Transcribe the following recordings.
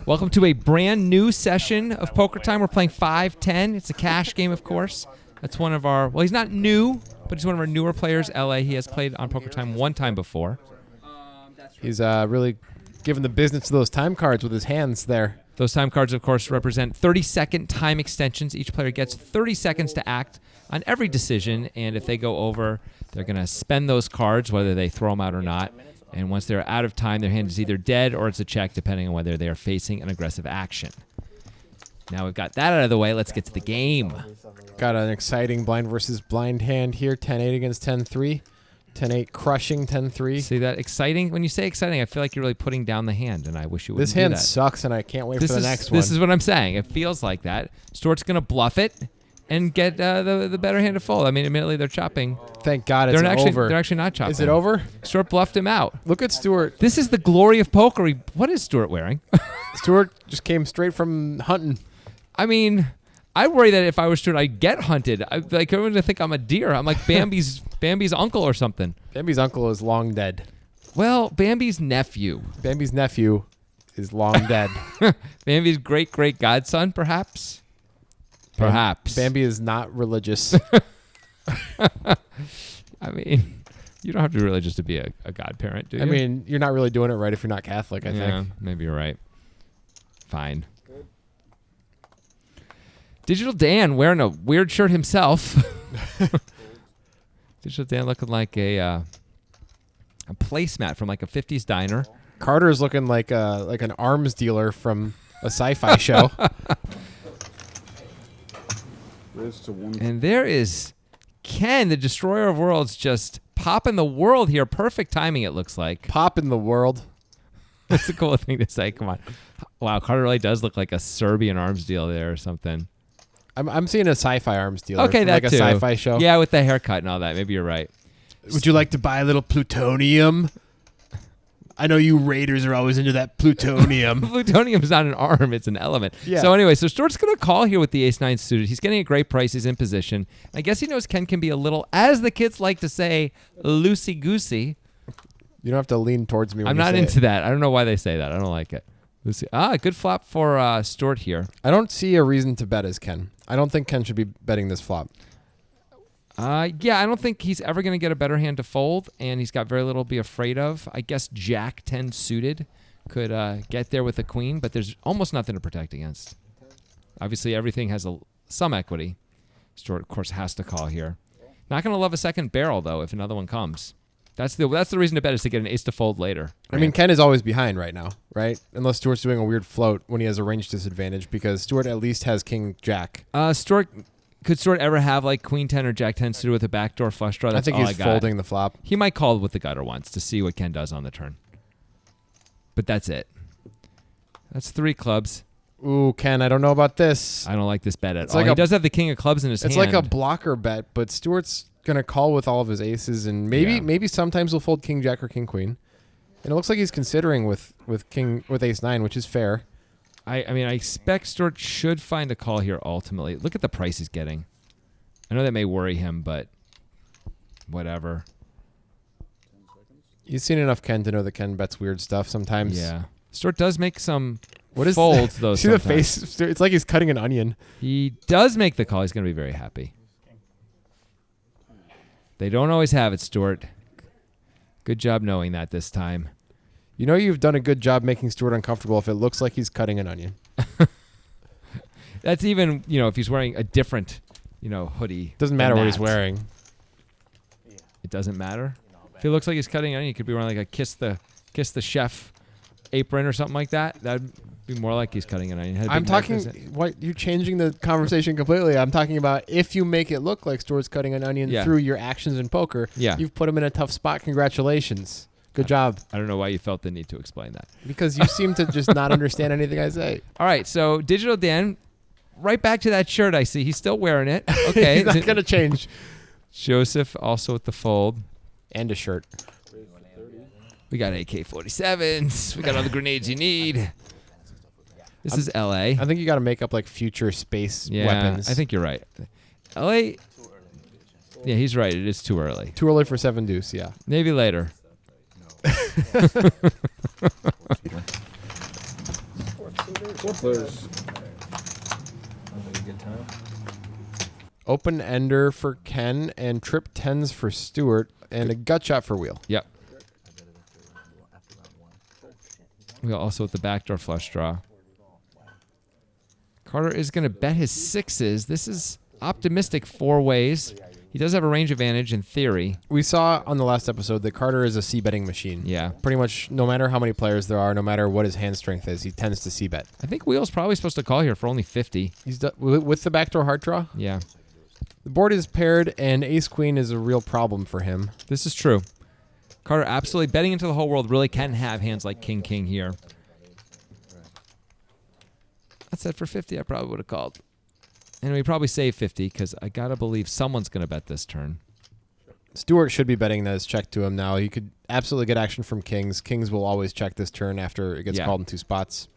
Welcome to a brand new session of Poker Time. We're playing 5-10. It's a cash game, of course. That's one of our, well, he's not new, but he's one of our newer players, LA. He has played on Poker Time one time before. He's really giving the business to those time cards with his hands there. Those time cards, of course, represent 30-second time extensions. Each player gets 30 seconds to act on every decision, and if they go over, they're going to spend those cards, whether they throw them out or not. And once they're out of time, their hand is either dead or it's a check, depending on whether they are facing an aggressive action. Now we've got that out of the way. Let's get to the game. Got an exciting blind versus blind hand here. 10-8 against 10-3. 10-8 crushing 10-3. See that exciting? When you say exciting, I feel like you're really putting down the hand, and I wish you wouldn't This do hand that. sucks, and I can't wait for the next one. This is what I'm saying. It feels like that. Stuart's going to bluff it and get the better hand to fold. I mean, admittedly, they're chopping. Thank God it's over. They're actually not chopping. Is it over? Stuart bluffed him out. Look at Stuart. This is the glory of poker. What is Stuart wearing? Stuart just came straight from hunting. I mean, I worry that if I was Stuart, I'd get hunted. I'm going to think I'm a deer. I'm like Bambi's uncle or something. Bambi's uncle is long dead. Well, Bambi's nephew. Bambi's nephew is long dead. Bambi's great godson, perhaps. Perhaps. Bambi is not religious. I mean, you don't have to be religious to be a godparent, do you? I mean, you're not really doing it right if you're not Catholic, I think. Maybe you're right. Fine. Digital Dan wearing a weird shirt himself. Digital Dan looking like a placemat from like a 50s diner. Carter's looking like an arms dealer from a sci-fi show. And there is Ken, the destroyer of worlds, just popping the world here. Perfect timing, it looks like. Pop in the world. That's a cool thing to say. Come on. Wow, Carter really does look like a Serbian arms dealer there or something. I'm seeing a sci-fi arms dealer. Okay, from that like too. a sci-fi show. Yeah, with the haircut and all that. Maybe you're right. Would you like to buy a little plutonium? I know you Raiders are always into that plutonium. Plutonium is not an arm, it's an element. Yeah. So anyway, so Stuart's going to call here with the ace-9 suited. He's getting a great price. He's in position. I guess he knows Ken can be a little, as the kids like to say, loosey-goosey. You don't have to lean towards me when I'm you not say into it. that. I don't know why they say that. I don't like it. Good flop for Stuart here. I don't see a reason to bet as Ken. I don't think Ken should be betting this flop. Yeah, I don't think he's ever going to get a better hand to fold, and he's got very little to be afraid of. I guess Jack 10 suited could get there with the queen, but there's almost nothing to protect against. Obviously, everything has some equity. Stuart, of course, has to call here. Not going to love a second barrel, though, if another one comes. That's the reason to bet, is to get an ace to fold later. I mean, Ken is always behind right now, right? Unless Stuart's doing a weird float when he has a range disadvantage, because Stuart at least has King Jack. Could Stuart ever have like Queen 10 or Jack 10 suited with a backdoor flush draw? That's I think all he's I got. folding the flop. He might call with the gutter once to see what Ken does on the turn. But that's it. That's 3 clubs. Ooh, Ken, I don't know about this. I don't like this bet at all. like He does have the king of clubs in his hand. It's like a blocker bet, but Stuart's going to call with all of his aces, and maybe sometimes he'll fold King Jack or King Queen. And it looks like he's considering with ace 9, which is fair. I mean, I expect Stuart should find a call here ultimately. Look at the price he's getting. I know that may worry him, but whatever. You've seen enough Ken to know that Ken bets weird stuff sometimes. Yeah. Stuart does make some folds, though. See sometimes. the face? It's like he's cutting an onion. He does make the call. He's going to be very happy. They don't always have it, Stuart. Good job knowing that this time. You know you've done a good job making Stuart uncomfortable if it looks like he's cutting an onion. That's even, if he's wearing a different, hoodie. Doesn't matter what he's wearing. It doesn't matter? If he looks like he's cutting an onion, he could be wearing like a kiss the chef apron or something like that. That'd be more like he's cutting an onion. I'm talking, you're changing the conversation completely. I'm talking about if you make it look like Stuart's cutting an onion through your actions in poker, you've put him in a tough spot. Congratulations. Good job. I don't know why you felt the need to explain that. Because you seem to just not understand anything I say. All right, so Digital Dan, right back to that shirt I see. He's still wearing it. Okay. He's not going to change. Joseph also with the fold. And a shirt. We got AK-47s. We got all the grenades you need. This is L.A. I think you got to make up like future space weapons. I think you're right. L.A. Yeah, he's right. It is too early. Too early for 7 deuce, yeah. Maybe later. Flippers. Open ender for Ken and trip tens for Stuart and a gut shot for Wheel. Yep. We also with the backdoor flush draw. Carter is going to bet his sixes. This is optimistic 4 ways. He does have a range advantage in theory. We saw on the last episode that Carter is a c-betting machine. Yeah. Pretty much no matter how many players there are, no matter what his hand strength is, he tends to c-bet. I think Wheel's probably supposed to call here for only 50. He's with the backdoor heart draw? Yeah. The board is paired, and ace-queen is a real problem for him. This is true. Carter absolutely betting into the whole world really can have hands like king here. That said, for 50, I probably would have called. And we probably save 50 because I got to believe someone's going to bet this turn. Stuart should be betting that it's checked to him now. He could absolutely get action from kings. Kings will always check this turn after it gets called in 2 spots.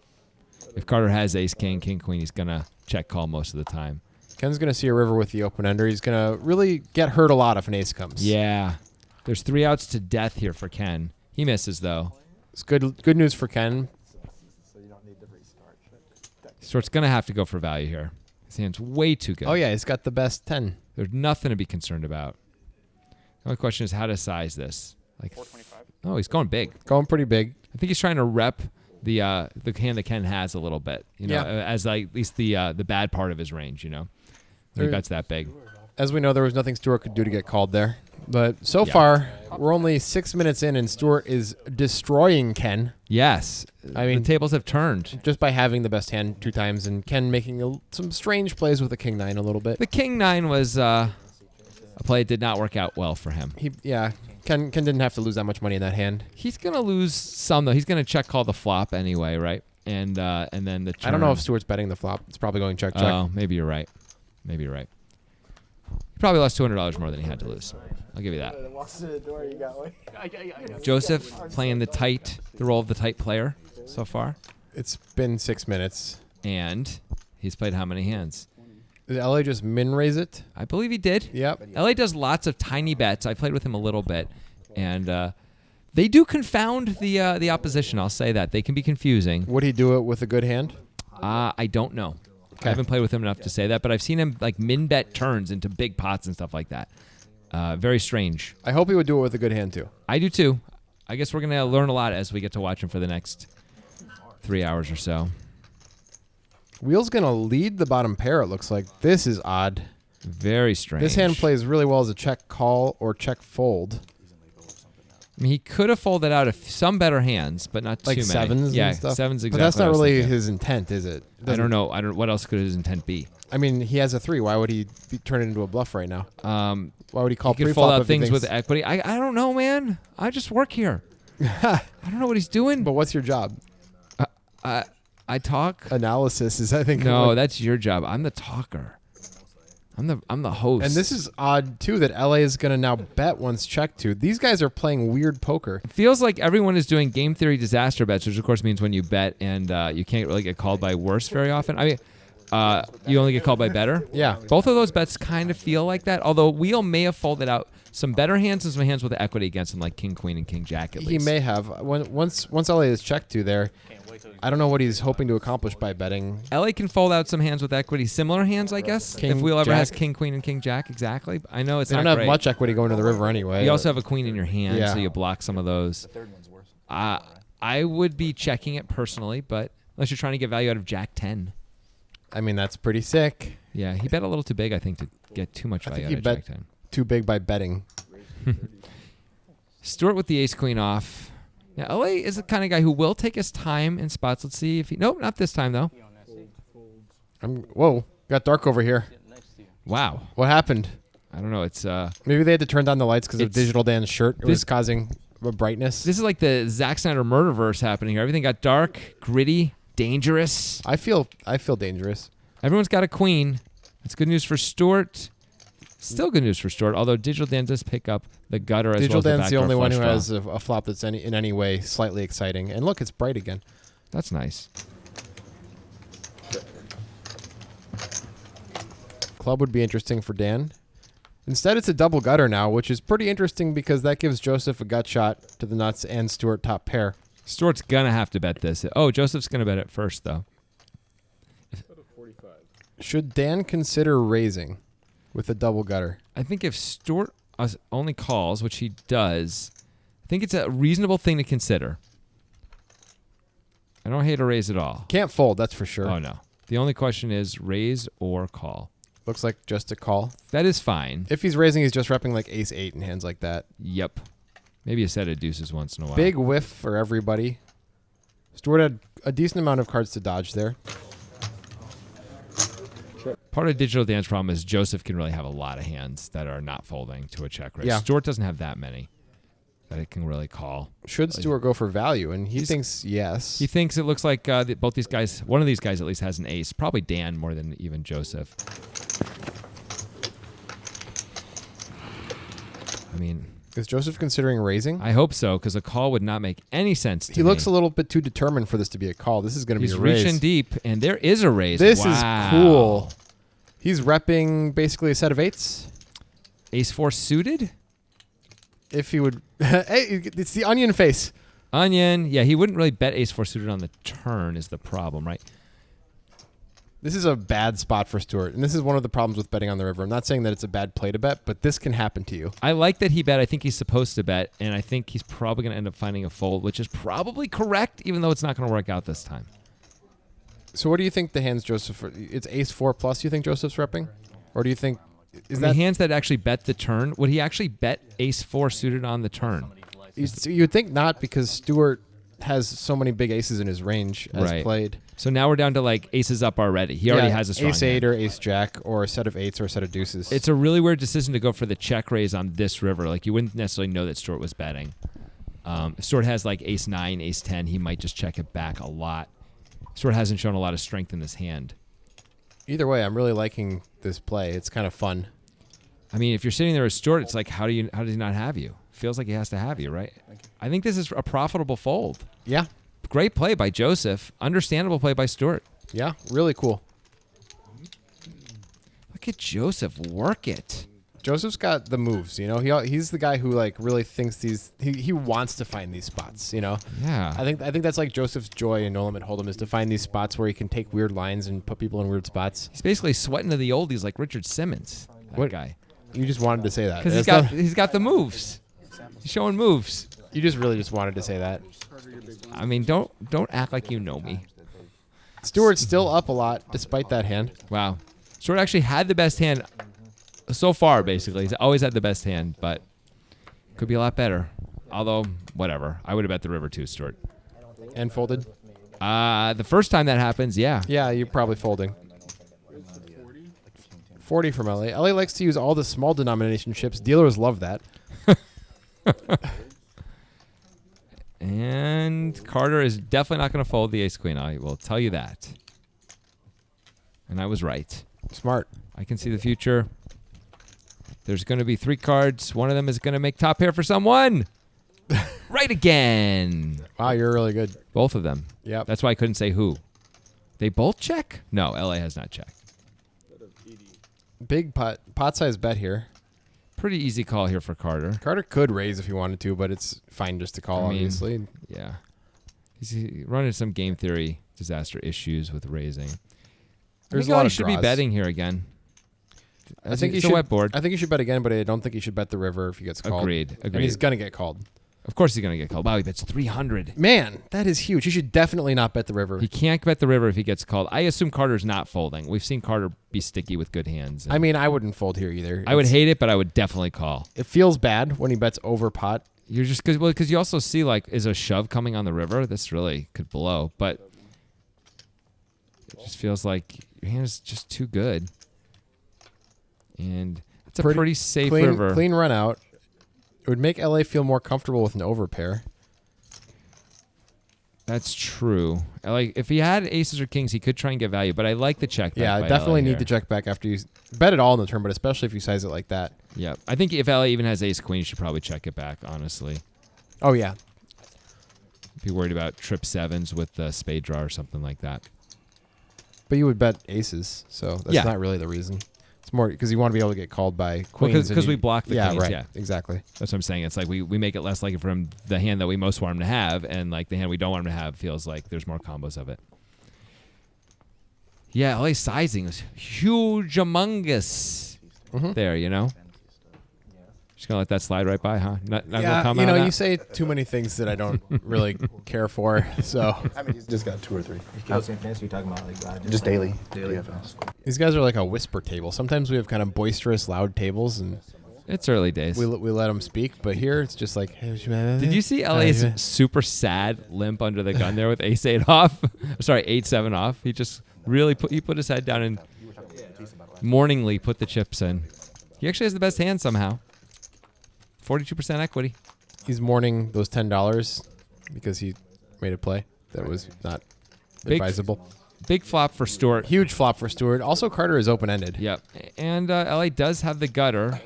If Carter has ace, king, king, queen, he's going to check call most of the time. Ken's going to see a river with the open ender. He's going to really get hurt a lot if an ace comes. Yeah. There's 3 outs to death here for Ken. He misses, though. It's good news for Ken. Stuart's going to have to go for value here. His hand's way too good. Oh, yeah, he's got the best 10. There's nothing to be concerned about. The only question is how to size this. Like 425. Oh, he's going big. Going pretty big. I think he's trying to rep the hand that Ken has a little bit, you know, as like at least the bad part of his range, you know. He bets that big. As we know, there was nothing Stuart could do to get called there. But so far, we're only 6 minutes in, and Stuart is destroying Ken. Yes. I mean, the tables have turned. Just by having the best hand 2 times, and Ken making some strange plays with the king 9 a little bit. The king 9 was a play that did not work out well for him. Ken didn't have to lose that much money in that hand. He's going to lose some, though. He's going to check call the flop anyway, right? And then the turn. I don't know if Stuart's betting the flop. It's probably going check. Oh, maybe you're right. Maybe you're right. He probably lost $200 more than he had to lose. I'll give you that. Joseph playing the role of the tight player so far. It's been 6 minutes. And he's played how many hands? Did LA just min raise it? I believe he did. Yep. LA does lots of tiny bets. I played with him a little bit. And they do confound the opposition, I'll say that. They can be confusing. Would he do it with a good hand? I don't know. Okay. I haven't played with him enough to say that, but I've seen him like min bet turns into big pots and stuff like that. Very strange. I hope he would do it with a good hand too. I do too. I guess we're going to learn a lot as we get to watch him for the next 3 hours or so. Wheel's going to lead the bottom pair, it looks like. This is odd. Very strange. This hand plays really well as a check call or check fold. I mean, he could have folded out some better hands, but not like too many. sevens Yeah, and stuff? sevens exactly. But that's not really his intent, is it? I don't know. What else could his intent be? I mean, he has a 3. Why would he turn it into a bluff right now? Why would he call he could pre-flop fold out if he things thinks with equity. I don't know, man. I just work here. I don't know what he's doing. But what's your job? I talk. Analysis is, I think. No, that's your job. I'm the talker. I'm the host. And this is odd too that LA is going to now bet once checked to. These guys are playing weird poker. It feels like everyone is doing game theory disaster bets, which of course means when you bet and you can't really get called by worse very often. I mean, you only get called by better. Yeah. Both of those bets kind of feel like that. Although Wheel may have folded out some better hands and some hands with equity against him, like King Queen and King Jack at least. He may have. Once LA is checked to there, I don't know what he's hoping to accomplish by betting. LA can fold out some hands with equity, similar hands, I guess. King if Wheel ever Jack. has King Queen and King Jack, exactly. I know it's They not don't have great. much equity going to the river anyway. You also have a queen in your hand, Yeah. so you block some of those. I would be checking it personally, but unless you're trying to get value out of Jack 10. I mean, that's pretty sick. Yeah, he bet a little too big, I think, to get too much value out of Jack 10. Too big by betting. Stuart with the ace queen off. Now, LA is the kind of guy who will take his time in spots. Let's see if he... Nope, not this time, though. Whoa, got dark over here. Wow. What happened? I don't know. It's... Maybe they had to turn down the lights because of It's- Digital Dan's shirt. It was causing a brightness. This is like the Zack Snyder murderverse happening here. Everything got dark, gritty, dangerous. I feel dangerous. Everyone's got a queen. That's good news for Stuart. Still good news for Stuart, although Digital Dan does pick up the gutter as Digital well as Dan's the the backdoor only one who flush draw. has a flop that's in any way slightly exciting. And look, it's bright again. That's nice. Club would be interesting for Dan. Instead, it's a double gutter now, which is pretty interesting because that gives Joseph a gut shot to the nuts and Stuart top pair. Stuart's going to have to bet this. Oh, Joseph's going to bet it first, though. Should Dan consider raising with a double gutter? I think if Stuart only calls, which he does, I think it's a reasonable thing to consider. I don't hate a raise at all. Can't fold, that's for sure. Oh, no. The only question is raise or call. Looks like just a call. That is fine. If he's raising, he's just repping like ace-8 and hands like that. Yep. Maybe a set of deuces once in a while. Big whiff for everybody. Stuart had a decent amount of cards to dodge there. Part of Digital Dan's problem is Joseph can really have a lot of hands that are not folding to a check raise. Yeah. Stuart doesn't have that many that it can really call. Should Stuart go for value? And he thinks yes. He thinks it looks like both these guys, one of these guys at least has an ace. Probably Dan more than even Joseph. I mean, is Joseph considering raising? I hope so, because a call would not make any sense to me. He looks a little bit too determined for this to be a call. This is going to be a raise. He's reaching deep, and there is a raise. This is cool. He's repping basically a set of 8s. Ace-4 suited? If he would... Hey, it's the onion face. Onion. Yeah, he wouldn't really bet ace-4 suited on the turn is the problem, right? This is a bad spot for Stuart, and this is one of the problems with betting on the river. I'm not saying that it's a bad play to bet, but this can happen to you. I like that he bet. I think he's supposed to bet, and I think he's probably going to end up finding a fold, which is probably correct, even though it's not going to work out this time. So what do you think the hands Joseph... It's ace-4 plus you think Joseph's repping? Or do you think... Is that hands that actually bet the turn? Would he actually bet ace-4 suited on the turn? You'd think not, because Stuart has so many big aces in his range as played. So now we're down to like aces up already. He already has a strong ace-8 hand. or ace-jack, or a set of 8s or a set of deuces. It's a really weird decision to go for the check raise on this river. Like, you wouldn't necessarily know that Stuart was betting. If Stuart has like ace-9, ace-10, he might just check it back a lot. Stuart hasn't shown a lot of strength in this hand. Either way, I'm really liking this play. It's kind of fun. I mean, if you're sitting there as Stuart, it's like, how does he not have you? Feels like he has to have you, right? I think this is a profitable fold. Yeah. Great play by Joseph. Understandable play by Stuart. Yeah, really cool. Look at Joseph work it. Joseph's got the moves, you know. He's the guy who like really thinks he wants to find these spots, you know. Yeah. I think that's like Joseph's joy in No Limit Hold'em, is to find these spots where he can take weird lines and put people in weird spots. He's basically sweating to the oldies like Richard Simmons. That guy. You just wanted to say that because he's got the moves. He's showing moves. You just really wanted to say that. I mean, don't act like you know me. Stuart's still up a lot despite that hand. Wow. Stuart actually had the best hand so far, basically. He's always had the best hand, but could be a lot better. Although, whatever. I would have bet the river too, Stuart. And folded? The first time that happens, yeah. Yeah, you're probably folding. 40 from LA. LA likes to use all the small denomination chips. Dealers love that. And Carter is definitely not going to fold the ace-queen. I will tell you that. And I was right. Smart. I can see the future. There's going to be 3 cards. One of them is going to make top pair for someone. Right again. Wow, you're really good. Both of them. Yep. That's why I couldn't say who. They both check? No, LA has not checked. Big pot size bet here. Pretty easy call here for Carter. Carter could raise if he wanted to, but it's fine just to call, obviously. Yeah. He's running some game theory disaster issues with raising. There's a lot of should draws. be betting here again. I think it's a wet board. I think he should bet again, but I don't think he should bet the river if he gets called. Agreed. And he's going to get called. Of course he's going to get called. Wow, he bets 300. Man, that is huge. He should definitely not bet the river. He can't bet the river if he gets called. I assume Carter's not folding. We've seen Carter be sticky with good hands. I mean, I wouldn't fold here either. I would hate it, but I would definitely call. It feels bad when he bets over pot. You're just because you also see like, is a shove coming on the river? This really could blow, but it just feels like your hand is just too good. And it's a pretty safe river. Clean run out. It would make LA feel more comfortable with an overpair. That's true. Like if he had aces or kings, he could try and get value, but I like the check back. Yeah, I definitely need to check back after you bet it all in the turn, but especially if you size it like that. Yeah, I think if LA even has ace queen, you should probably check it back, honestly. Oh, yeah. If you're worried about trip sevens with the spade draw or something like that. But you would bet aces, so that's not really the reason. It's more because you want to be able to get called by queens. Because we block the queens, right. Yeah, exactly. That's what I'm saying. It's like we make it less likely for him, the hand that we most want him to have, and like the hand we don't want him to have feels like there's more combos of it. Yeah, LA sizing was huge, humongous. There, you know. Just gonna let that slide right by, huh? Not gonna comment you know, on that? you say too many things that I don't really care for. So I mean, he's just got 2 or 3. How's in fantasy? You talking about like Just daily. Daily. DFS. these guys are like a whisper table. Sometimes we have kind of boisterous, loud tables, and It's early days. we let them speak. But here it's just like, Did you see LA's super sad limp under the gun there with ace-8 off? Sorry, 8-7 off. He just really put his head down and morningly put the chips in. He actually has the best hand somehow. 42% equity. He's mourning those $10 because he made a play that was not advisable. Big flop for Stewart. Huge flop for Stewart. Also, Carter is open-ended. Yep. And LA does have the gutter.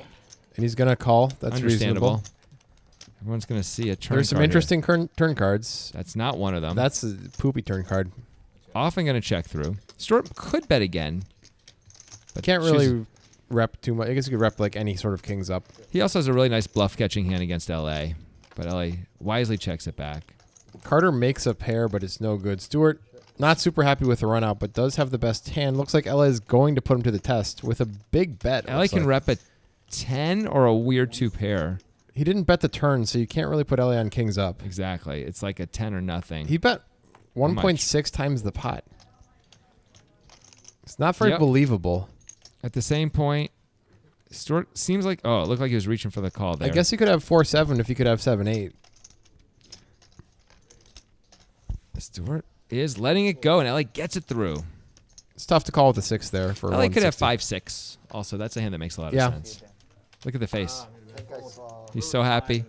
And he's going to call. That's Understandable. reasonable. Everyone's going to see a turn There's some card interesting turn cards. That's not one of them. That's a poopy turn card. Often going to check through. Stewart could bet again. But Can't really rep too much. I guess you could rep like any sort of kings up. He also has a really nice bluff catching hand against LA. But LA wisely checks it back. Carter makes a pair, but it's no good. Stewart, not super happy with the run out, but does have the best hand. Looks like LA is going to put him to the test with a big bet. LA can rep a 10 or a weird 2 pair. He didn't bet the turn, so you can't really put LA on kings up. Exactly. It's like a 10 or nothing. He bet 1.6 times the pot. It's not very believable. At the same point, Stewart seems like, it looked like he was reaching for the call there. I guess he could have 4-7 if he could have 7-8. Stewart is letting it go, and LA gets it through. It's tough to call with the 6 there. For LA could have 160. 5-6. Also, that's a hand that makes a lot of sense. Look at the face. He's so happy.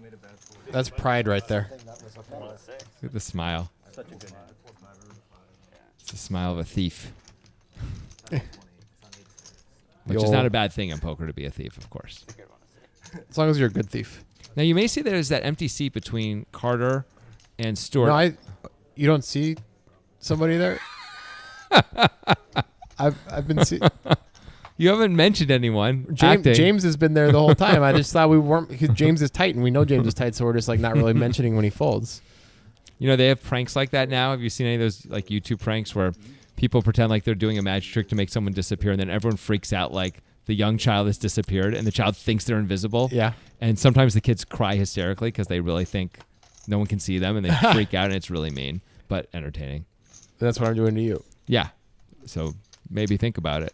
That's pride right there. Look at the smile. It's the smile of a thief. Which is not a bad thing in poker to be a thief, of course. As long as you're a good thief. Now, you may see there's that empty seat between Carter and Stewart. No, you don't see somebody there? I've been seeing... You haven't mentioned anyone. James has been there the whole time. I just thought we weren't, because James is tight, and we know James is tight, so we're just like not really mentioning when he folds. You know, they have pranks like that now. Have you seen any of those like YouTube pranks where people pretend like they're doing a magic trick to make someone disappear, and then everyone freaks out like the young child has disappeared, and the child thinks they're invisible? Yeah. And sometimes the kids cry hysterically because they really think no one can see them, and they freak out, and it's really mean, but entertaining. That's what I'm doing to you. Yeah. So maybe think about it.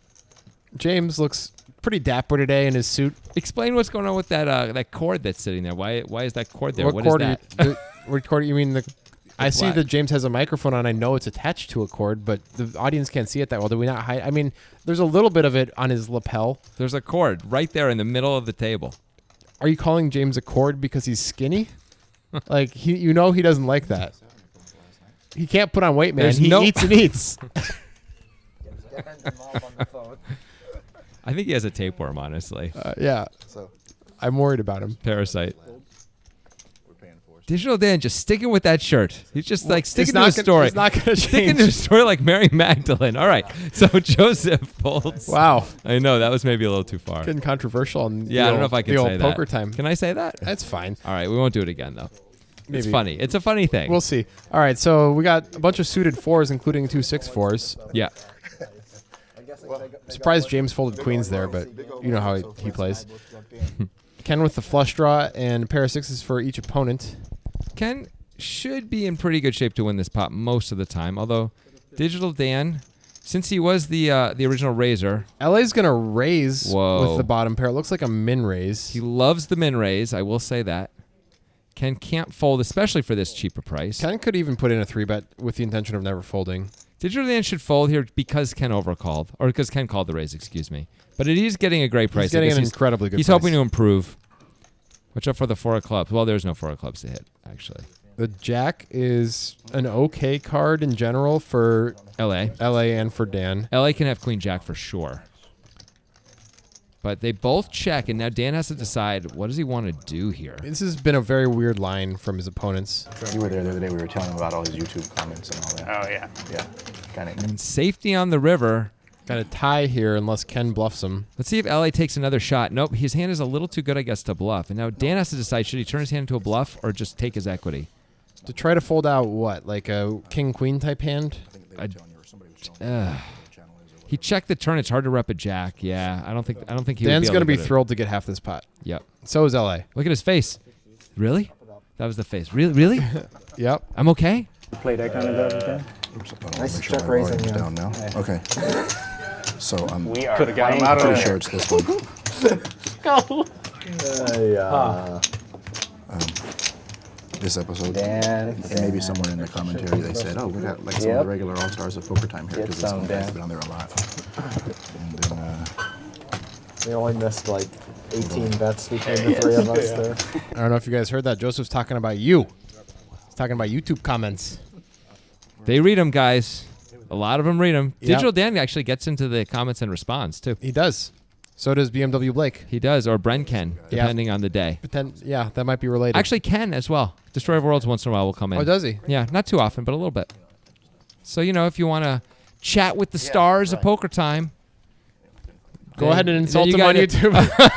James looks pretty dapper today in his suit. Explain what's going on with that cord that's sitting there. Why is that cord there? What cord is that? What cord? You mean the? I see black. that James has a microphone on. I know it's attached to a cord, but the audience can't see it that well. Do we not hide? I mean, there's a little bit of it on his lapel. There's a cord right there in the middle of the table. Are you calling James a cord because he's skinny? Like he doesn't like that. He can't put on weight, man. He eats and eats. I think he has a tapeworm, honestly. Yeah. So I'm worried about him. Parasite. Digital Dan just sticking with that shirt. He's just like sticking to his story. He's not going to sticking change. to his story like Mary Magdalene. All right. So Joseph folds. Wow. I know that was maybe a little too far. Getting controversial. On I don't know if I can say that. Poker time. Can I say that? That's fine. All right. We won't do it again though. Maybe. It's funny. It's a funny thing. We'll see. All right. So we got a bunch of suited 4s, including 2 6-4s. Yeah. Surprised James folded queens there, but you know how he plays. Ken with the flush draw and a pair of 6s for each opponent. Ken should be in pretty good shape to win this pot most of the time, although Digital Dan, since he was the original raiser. LA's going to raise Whoa. with the bottom pair. It looks like a min raise. He loves the min raise, I will say that. Ken can't fold, especially for this cheaper price. Ken could even put in a 3-bet with the intention of never folding. Digital Dan should fold here because Ken overcalled, or because Ken called the raise, excuse me. But it is getting a great price. He's getting an incredibly good He's price. hoping to improve. Watch out for the 4 of clubs. Well, there's no 4 of clubs to hit, actually. The Jack is an okay card in general for LA and for Dan. LA can have Queen Jack for sure. But they both check, and now Dan has to decide what does he want to do here. This has been a very weird line from his opponents. You were there the other day. We were telling him about all his YouTube comments and all that. Oh yeah. Yeah. Kind of. And safety on the river. Got a tie here unless Ken bluffs him. Let's see if LA takes another shot. Nope, his hand is a little too good, I guess, to bluff. And now Dan has to decide, should he turn his hand into a bluff or just take his equity? To try to fold out what? Like a king-queen type hand? He checked the turn. It's hard to rep a jack. Yeah, I don't think he. Dan's going to be thrilled to get half this pot. Yep. So is LA. Look at his face. Really? That was the face. Really? Yep. I'm okay. You play that kind of garbage, Dan? Oops, Nice make sure check my raising, volume's yeah. down now. Okay. So I'm We are got him out of pretty there. sure it's this one. This episode. Dan. And maybe somewhere in the commentary they said, "Oh, we got like some of the regular all stars of poker time here Get because this some, one guy's Dan. been on there a lot." And then We only missed like 18 bets between the three of us there. I don't know if you guys heard that. Joseph's talking about you. He's talking about YouTube comments. They read them, guys. A lot of them read them. Yep. Digital Dan actually gets into the comments and responds too. He does. So does BMW Blake. He does, or Bren Ken, depending on the day. Yeah, that might be related. Actually, Ken as well. Destroyer of Worlds once in a while will come in. Oh, does he? Yeah, not too often, but a little bit. So, if you want to chat with the stars of poker time, Go ahead and insult you him on got it. YouTube.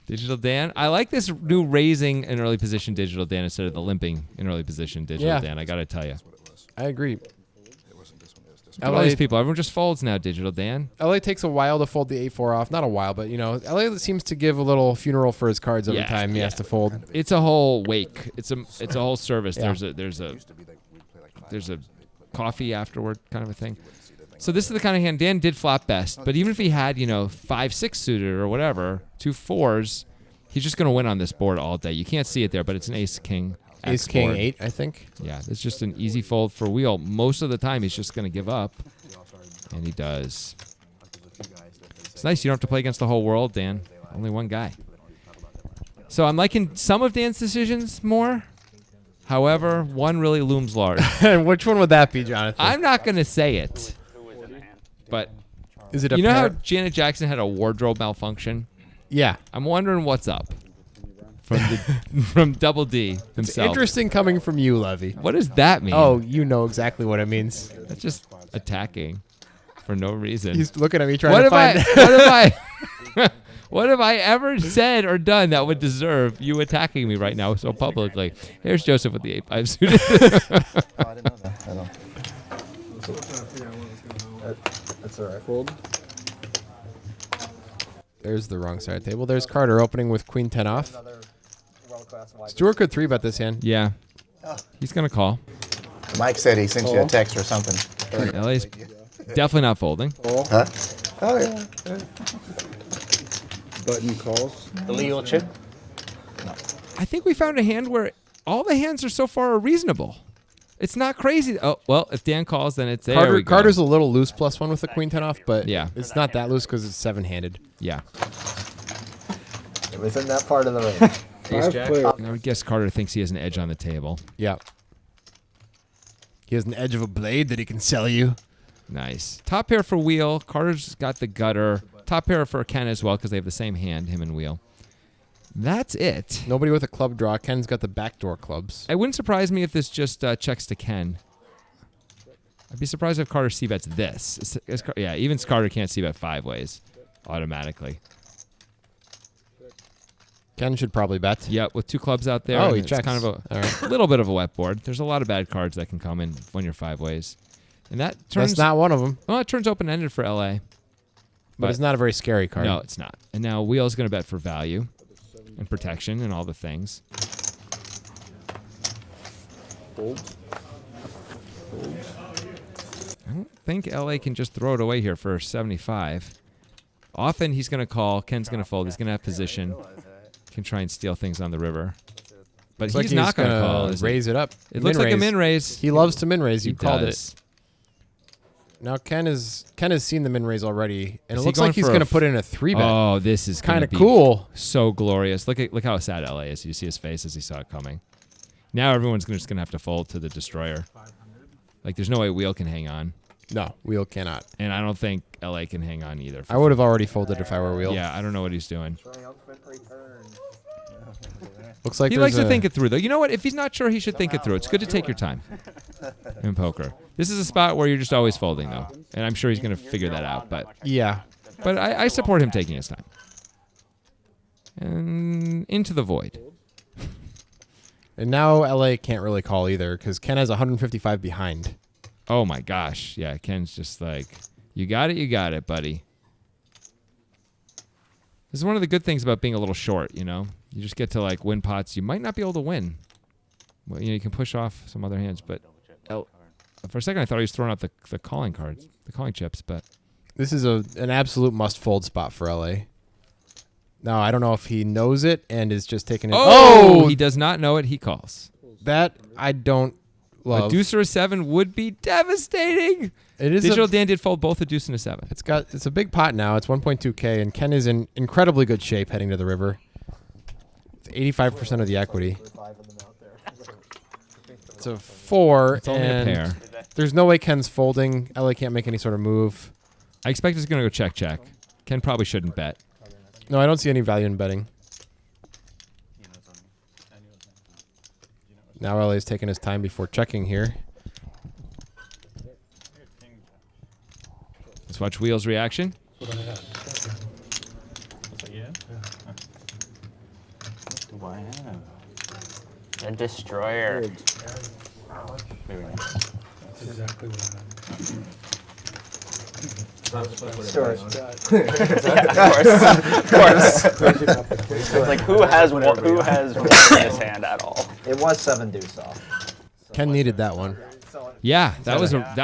Digital Dan. I like this new raising in early position Digital Dan instead of the limping in early position Digital Dan. I got to tell you. I agree. Look at all these people. Everyone just folds now, Digital Dan. LA takes a while to fold the 8-4 off. Not a while, but LA seems to give a little funeral for his cards every time he has to fold. It's a whole wake. It's a whole service. Yeah. There's a coffee afterward kind of a thing. So this is the kind of hand Dan did flop best. But even if he had 5-6 suited or whatever, 2 4s, he's just going to win on this board all day. You can't see it there, but it's an ace king. Ace king 8, I think. Yeah, it's just an easy fold for Wheel. Most of the time, he's just going to give up, and he does. It's nice. You don't have to play against the whole world, Dan. Only one guy. So I'm liking some of Dan's decisions more. However, one really looms large. And which one would that be, Jonathan? I'm not going to say it, but Is it a you know how pair? Janet Jackson had a wardrobe malfunction? Yeah. I'm wondering what's up from Double D It's himself. interesting coming from you, Levy. What does that mean? Oh, you know exactly what it means. That's just attacking for no reason. He's looking at me trying What to have find. what have I ever said or done that would deserve you attacking me right now so publicly? Here's Joseph with the 8-5 suited. I didn't know that. I know. That's all right. Fold. There's the wrong side of the table. There's Carter opening with Queen 10 off. Stuart could 3-bet this hand. Yeah. He's going to call. Mike said he sent you a text or something. LA's definitely not folding. Huh? Oh yeah. Button calls. The legal chip. I think we found a hand where all the hands are so far reasonable. It's not crazy. Oh, well, if Dan calls, then it's there. We go. Carter's a little loose +1 with the Queen 10 off, but Yeah. it's not that loose because it's 7-handed. Yeah. It was in that part of the range. Five players. I would guess Carter thinks he has an edge on the table. Yeah. He has an edge of a blade that he can sell you. Nice. Top pair for Wheel. Carter's got the gutter. Top pair for Ken as well because they have the same hand, him and Wheel. That's it. Nobody with a club draw. Ken's got the backdoor clubs. It wouldn't surprise me if this just checks to Ken. I'd be surprised if Carter c-bets this. Yeah, even Carter can't c-bet 5 ways automatically. Ken should probably bet. Yep, with 2 clubs out there. Oh, he it's checks. kind of All right. a little bit of a wet board. There's a lot of bad cards that can come in when you're 5 ways. And that turns That's not one of them, well, it turns open-ended for LA. but it's not a very scary card. No, it's not. And now Wheel's going to bet for value and protection and all the things. I don't think LA can just throw it away here for 75. Often he's going to call. Ken's going to fold. He's going to have position. Can try and steal things on the river. But It's he's like not going to gonna call. Is raise it up. It looks like a min raise. He loves to min raise. You He called does. it. Now Ken has seen the min raise already, and Is it he looks going like he's for a going to f- put in a 3-bet. Oh, this is Kind gonna of be cool. So glorious. Look how sad LA is. You see his face as he saw it coming. Now everyone's just gonna have to fold to the destroyer. Like there's no way Wheel can hang on, No, Wheel cannot. and I don't think LA can hang on either. I would have already folded if I were Wheel. Yeah, I don't know what he's doing. Looks like He there's likes to a- think it through, though. You know what? If he's not sure, he should think it through. It's good to take your time in poker. This is a spot where you're just always folding, though, and I'm sure he's gonna figure that out. But Yeah. I support him taking his time. And into the void. And now LA can't really call either because Ken has 155 behind. Oh my gosh. Yeah, Ken's just like, you got it, buddy. This is one of the good things about being a little short, you know? You just get to like win pots you might not be able to win. Well, you know, you can push off some other hands, but for a second I thought he was throwing out the calling cards, the calling chips, but this is an absolute must-fold spot for LA. No, I don't know if he knows it and is just taking it. Oh, he does not know it. He calls. That I don't love. A deuce or a 7 would be devastating. It is Digital Dan did fold both a deuce and a 7. It's a big pot now. It's 1.2K, and Ken is in incredibly good shape heading to the river. It's 85% of the equity. It's a 4, It's only a and pair. there's no way Ken's folding. LA can't make any sort of move. I expect it's going to go check. Ken probably shouldn't bet. No, I don't see any value in betting. Now LA's taking his time before checking here. Let's watch Wheel's reaction. Do I have? A destroyer. Very nice. That's exactly what I have. Of course. Like who has one in his hand at all? It was 7 deuce off. Ken needed that one. Yeah, that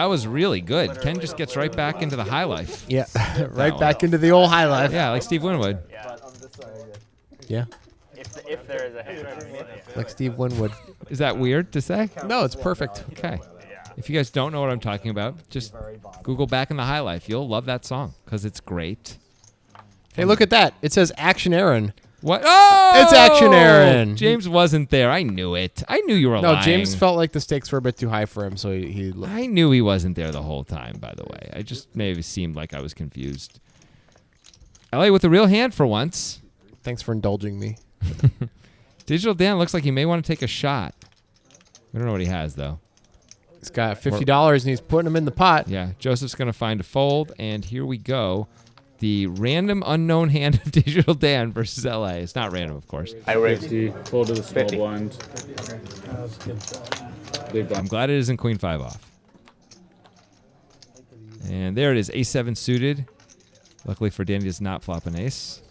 was really good. Ken just gets right back into the high life. Yeah, right back into the old high life. Yeah, like Steve Winwood. Yeah, If there is a hand. like Steve Winwood. Is that weird to say? No, it's perfect. Okay. If you guys don't know what I'm talking about, just Google Back in the High Life. You'll love that song because it's great. Hey, look at that. It says Action Aaron. What? Oh! It's Action Aaron. James wasn't there. I knew it. I knew you were lying. No, James felt like the stakes were a bit too high for him, so he I knew he wasn't there the whole time, by the way. I just maybe seemed like I was confused. LA with a real hand for once. Thanks for indulging me. Digital Dan looks like he may want to take a shot. We don't know what he has, though. He's got $50 and he's putting them in the pot. Yeah, Joseph's going to find a fold, and here we go. The random unknown hand of Digital Dan versus LA. It's not random, of course. I rigged. 50. Fold to the small 50. blind. Big I'm blind. glad it isn't Queen 5 off. And there it is, Ace-7 suited. Luckily for Dan, he does not flop an ace.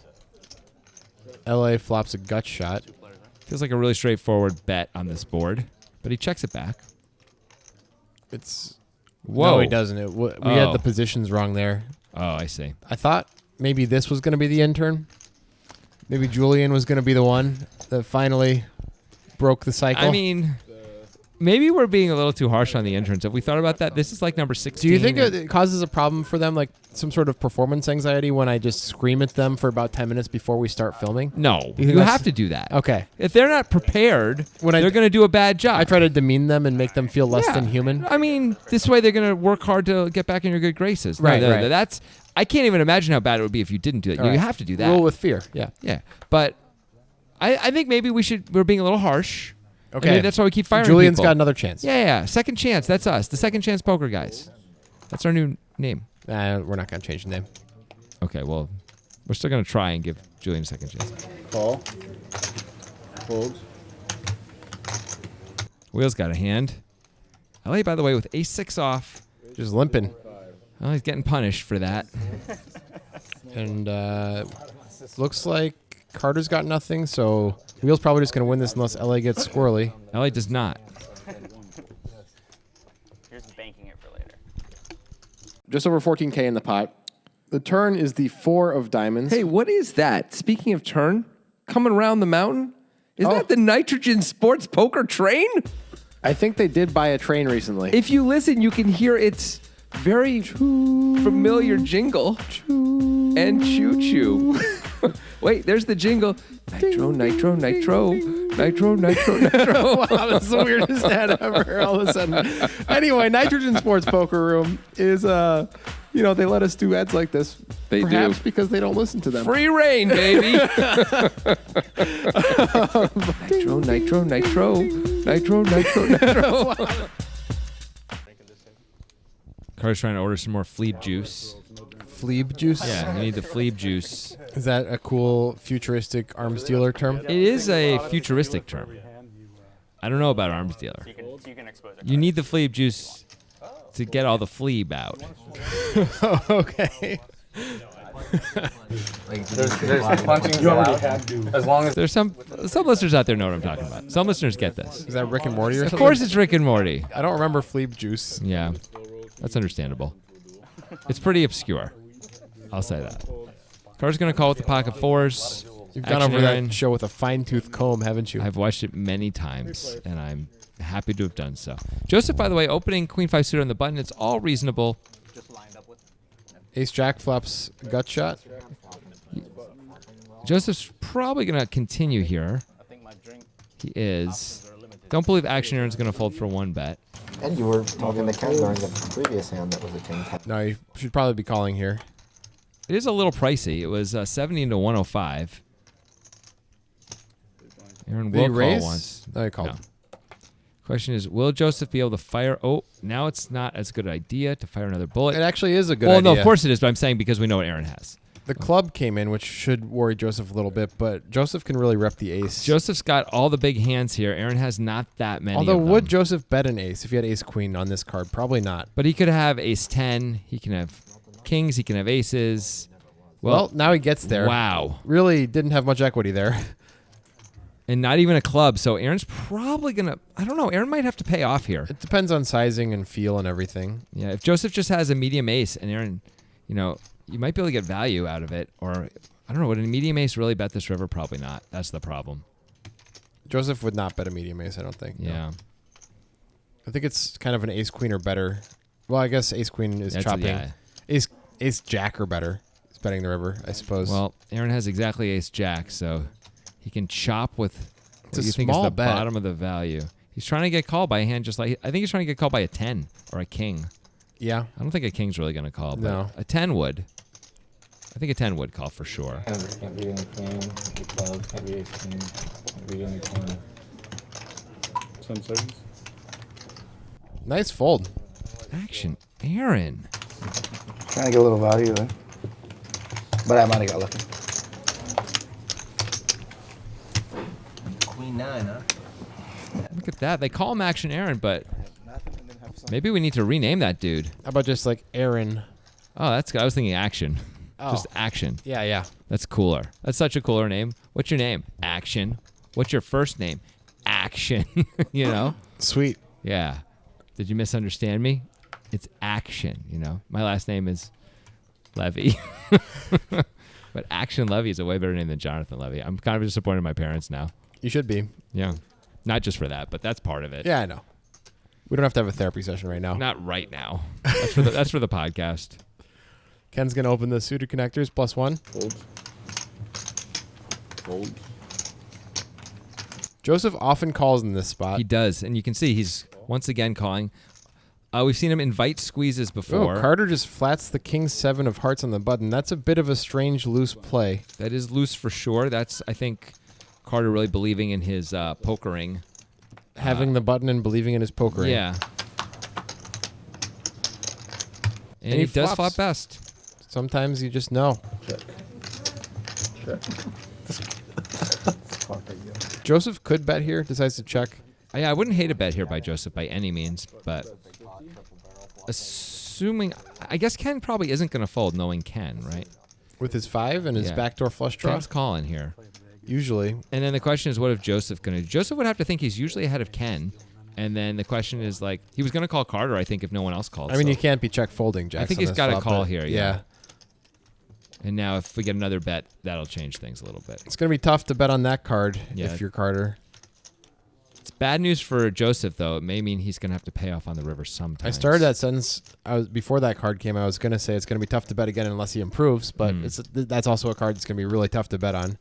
LA flops a gut shot. Feels like a really straightforward bet on this board, but he checks it back. It's Whoa. No, he doesn't. We had the positions wrong there. Oh, I see. I thought maybe this was going to be the intern. Maybe Julian was going to be the one that finally broke the cycle. I mean, maybe we're being a little too harsh on the interns. Have we thought about that? This is like number 16. Do you think it causes a problem for them, like some sort of performance anxiety when I just scream at them for about 10 minutes before we start filming? No. think You that's- have to do that. Okay. If they're not prepared, When they're going to do a bad job. I try to demean them and make them feel less Yeah. than human. I mean, this way they're going to work hard to get back in your good graces. Right, No, right. That's. I can't even imagine how bad it would be if you didn't do it. All You right. have to do that. Rule with fear. Yeah. Yeah, but I think maybe we're being a little harsh. And Okay. maybe that's why we keep firing Julian's people. got another chance. Yeah. Second chance. That's us. The second chance poker guys. That's our new name. We're not going to change the name. Okay, well, we're still going to try and give Julian a second chance. Call. Fold. Wheels got a hand. LA, by the way, with ace-6 off. Just limping. Well, he's getting punished for that. And looks like Carter's got nothing, so Wheel's probably just going to win this unless LA gets squirrely. LA does not. Here's banking it for later. Just over 14K in the pot. The turn is the 4 of diamonds. Hey, what is that? Speaking of turn, coming around the mountain? Is Oh. that the Nitrogen Sports Poker train? I think they did buy a train recently. If you listen, you can hear its very familiar jingle. And choo-choo. Wait, there's the jingle. Nitro, nitro, nitro. Nitro, nitro, nitro. Wow, that's the weirdest ad ever. All of a sudden. Anyway, Nitrogen Sports Poker Room is, they let us do ads like this. They perhaps do. because they don't listen to them. Free reign, baby. Nitro, nitro, nitro. Nitro, nitro, nitro. Carter's trying to order some more Fleeb juice. Fleeb juice? Yeah, you need the Fleeb juice. Is that a cool futuristic arms dealer term? It is a futuristic term. I don't know about arms dealer. So you can expose it. You need the Fleeb juice to get all the fleeb out. Okay. There's punching You already out. had to. As long as There's some listeners out there know what I'm talking about. Some listeners get this. Is that Rick and Morty or Of something? course, it's Rick and Morty. I don't remember Fleeb Juice. Yeah, that's understandable. It's pretty obscure. I'll say that. Carter's gonna call with the pocket fours. You've gone Action over Aaron. that show with a fine-tooth comb, haven't you? I've watched it many times, and I'm happy to have done so. Joseph, by the way, opening Queen 5 suited on the button. It's all reasonable. Ace Jack flops gut shot. Joseph's probably going to continue here. He is. Don't believe Action Aaron's going to fold for one bet. And you were talking to Ken during the previous hand that was a 10-10. No, you should probably be calling here. It is a little pricey. It was 70 to 105. Aaron Did will he call raise? once. No, he called. No. Question is, will Joseph be able to fire? Oh, now it's not as good an idea to fire another bullet. It actually is a good well, idea. no, of course it is, but I'm saying because we know what Aaron has. The club came in, which should worry Joseph a little bit, but Joseph can really rep the ace. Joseph's got all the big hands here. Aaron has not that many. Although, of them. would Joseph bet an ace if he had ace queen on this card? Probably not. But he could have ace 10. He can have kings. He can have aces. Well, now he gets there. Wow. Really didn't have much equity there. And not even a club. So Aaron's probably going to, I don't know, Aaron might have to pay off here. It depends on sizing and feel and everything. Yeah, if Joseph just has a medium ace and Aaron, you know, you might be able to get value out of it. Or, I don't know, would a medium ace really bet this river? Probably not. That's the problem. Joseph would not bet a medium ace, I don't think. No. Yeah. I think it's kind of an ace queen or better. Well, I guess ace queen is That's chopping. yeah. Ace jack or better. It's betting the river, I suppose. Well, Aaron has exactly ace jack, so he can chop with It's what a you think is small the bet. bottom of the value. He's trying to get called by a hand just like, I think he's trying to get called by a 10 or a king. Yeah. I don't think a king's really going to call, but No. a 10 would. I think a 10 would call for sure. Can't beat any king, club, can't beat ace king, can't beat any king. 10 seconds. Nice fold. Action, Aaron. Trying to get a little value there. But I might have got lucky. Queen 9, huh? Look at that. They call him Action Aaron, but maybe we need to rename that dude. How about just like Aaron? Oh, that's I was thinking Action. Oh. Just Action. Yeah, yeah. That's cooler. That's such a cooler name. What's your name? Action. What's your first name? Action. You know? Sweet. Yeah. Did you misunderstand me? It's Action, you know? My last name is Levy. But Action Levy is a way better name than Jonathan Levy. I'm kind of disappointed in my parents now. You should be. Yeah. Not just for that, but that's part of it. Yeah, I know. We don't have to have a therapy session right now. Not right now. That's for the podcast. Ken's going to open the suited connectors, +1. Fold. Fold. Joseph often calls in this spot. He does, and you can see he's once again calling. We've seen him invite squeezes before. Oh, Carter just flats the king 7 of hearts on the button. That's a bit of a strange loose play. That is loose for sure. That's, I think, Carter really believing in his pokering. Having the button and believing in his pokering. Yeah. And he does flops. flop best. Sometimes you just know. Check. Check. Joseph could bet here, decides to check. I wouldn't hate a bet here by Joseph by any means, but assuming, I guess Ken probably isn't going to fold knowing Ken, right? With his 5 and his Yeah. backdoor flush draw. Ken's calling here. Usually. And then the question is, what if Joseph going to do? Joseph would have to think he's usually ahead of Ken. And then the question is, like, he was going to call Carter, I think, if no one else called. I mean, so. you can't be check folding, Jackson. I think he's got a call here, yeah. And now if we get another bet, that'll change things a little bit. It's going to be tough to bet on that card Yeah. if you're Carter. It's bad news for Joseph, though. It may mean he's going to have to pay off on the river sometime. I started that sentence before that card came. I was going to say it's going to be tough to bet again unless he improves, but that's also a card that's going to be really tough to bet on.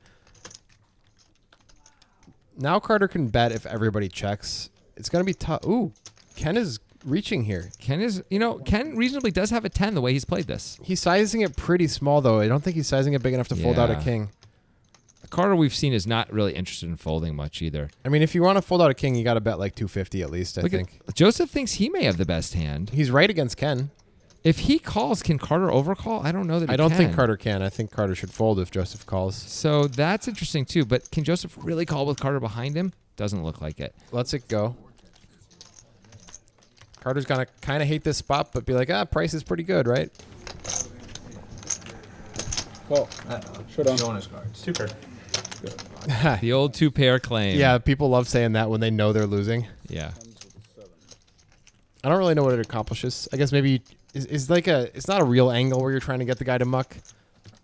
Now Carter can bet if everybody checks. It's going to be tough. Ooh, Ken is reaching here. Ken reasonably does have a 10 the way he's played this. He's sizing it pretty small, though. I don't think he's sizing it big enough to fold out a Yeah. king. Carter we've seen is not really interested in folding much either. I mean, if you want to fold out a king, you got to bet like 250 at least, I think. Joseph thinks he may have the best hand. He's right against Ken. If he calls, can Carter overcall? I don't know that he I don't think can. Carter can. I think Carter should fold if Joseph calls. So that's interesting too. But can Joseph really call with Carter behind him? Doesn't look like it. Lets it go. Carter's gonna kind of hate this spot, but be like, price is pretty good, right? Well, showdown. Showing his cards. 2 pair. The old 2-pair claim. Yeah, people love saying that when they know they're losing. Yeah. I don't really know what it accomplishes. I guess maybe is like it's not a real angle where you're trying to get the guy to muck,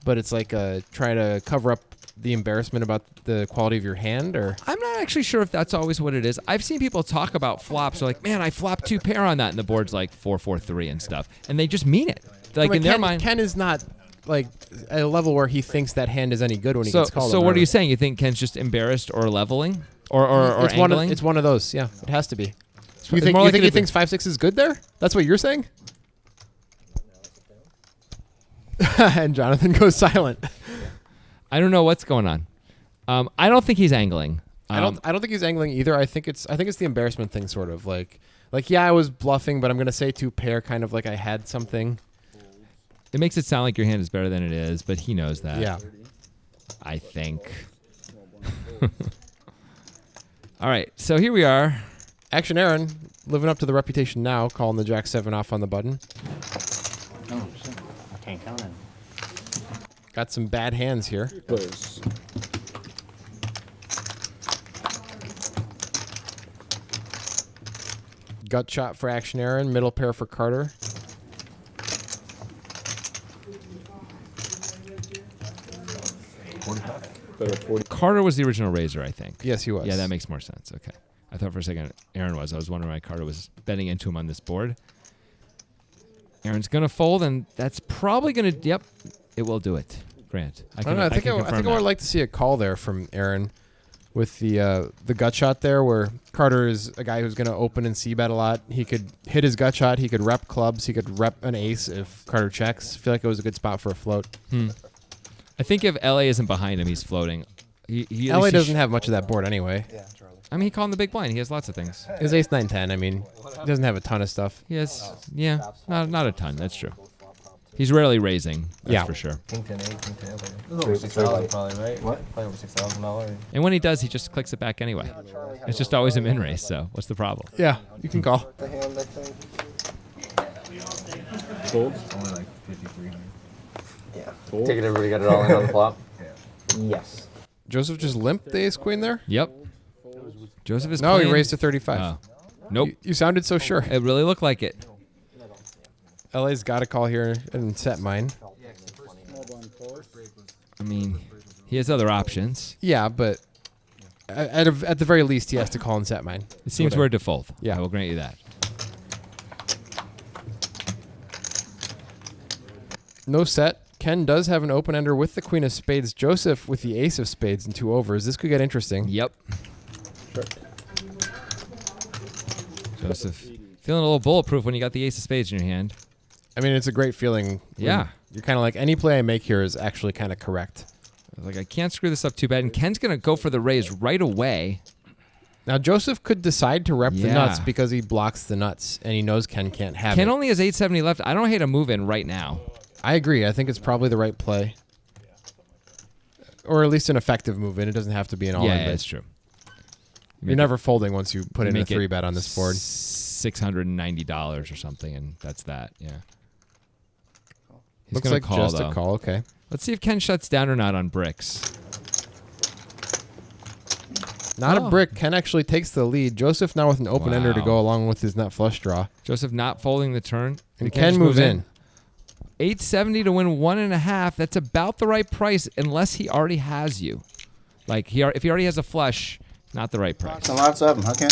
but it's like try to cover up the embarrassment about the quality of your hand, or I'm not actually sure if that's always what it is. I've seen people talk about flops. They're like, man, I flopped 2-pair on that, and the board's like 4-4-3 and stuff, and they just mean it. Like in their mind, Ken is not like at a level where he thinks that hand is any good when he so, gets called. So on what are you it. saying? You think Ken's just embarrassed or leveling or it's angling? it's one of those. Yeah, it has to be. You it's think more you likely think he to be- thinks 5-6 is good there? That's what you're saying? And Jonathan goes silent. I don't know what's going on. I don't think he's angling. I don't think he's angling either. I think it's the embarrassment thing, sort of like yeah, I was bluffing, but I'm gonna say 2-pair, kind of like I had something. It makes it sound like your hand is better than it is, but he knows that. Yeah. I think. All right, so here we are. Action Aaron, living up to the reputation now, calling the Jack-7 off on the button. Oh, shit. I can't count it. Got some bad hands here. Buzz. Gut shot for Action Aaron, middle pair for Carter. Better 40. Carter was the original raiser, I think. Yes, he was. Yeah, that makes more sense. Okay. I thought for a second Aaron was. I was wondering why Carter was betting into him on this board. Aaron's going to fold, and that's probably going to... Yep, it will do it. Grant. I think I would like to see a call there from Aaron with the gut shot there, where Carter is a guy who's going to open and c-bet a lot. He could hit his gut shot. He could rep clubs. He could rep an ace if Carter checks. I feel like it was a good spot for a float. I think if LA isn't behind him, he's floating. LA doesn't have much of that board anyway. I mean, he called him the big blind. He has lots of things. His ace 9-10. I mean, he doesn't have a ton of stuff. He has, not a ton. That's true. He's rarely raising. That's for sure. King 10 8, King 10 8. Over 6,000 probably, right? What? Probably over $6,000. And when he does, he just clicks it back anyway. It's just always a min raise. So what's the problem? Yeah, you can call. The hand, I think. Fold. It's only like 5,300. Yeah. Fold. Taking everybody got it all in on the flop? Yes. Joseph just limped the ace queen there? Yep. Joseph is No, playing. he raised to 35. Oh. Nope. You sounded so sure. It really looked like it. LA's got a call here and set mine. I mean, he has other options. Yeah, but at the very least, he has to call and set mine. It seems we're default. Yeah. I will grant you that. No set. Ken does have an open ender with the queen of spades. Joseph with the ace of spades and 2 overs. This could get interesting. Yep. Sure. Joseph, feeling a little bulletproof when you got the ace of spades in your hand. I mean, it's a great feeling. when Yeah. You're kind of like, any play I make here is actually kind of correct. Like, I can't screw this up too bad. And Ken's going to go for the raise right away. Now, Joseph could decide to rep the Yeah. nuts because he blocks the nuts, and he knows Ken can't have Ken it. only has 870 left. I don't hate a move in right now. I agree. I think it's probably the right play. Or at least an effective move in. It doesn't have to be an all-in Yeah, bet. that's true. You're never folding once you put in a Make it 3-bet on this board. $690 or something, and that's that. Yeah. He's Looks gonna like call, just though. a call. Okay. Let's see if Ken shuts down or not on bricks. Not Oh. a brick. Ken actually takes the lead. Joseph now with an open ender to Wow. go along with his nut flush draw. Joseph not folding the turn. And Ken Ken just moves in. 870 to win 1.5. That's about the right price, unless he already has you. Like if he already has a flush, not the right price. Lots of them, okay.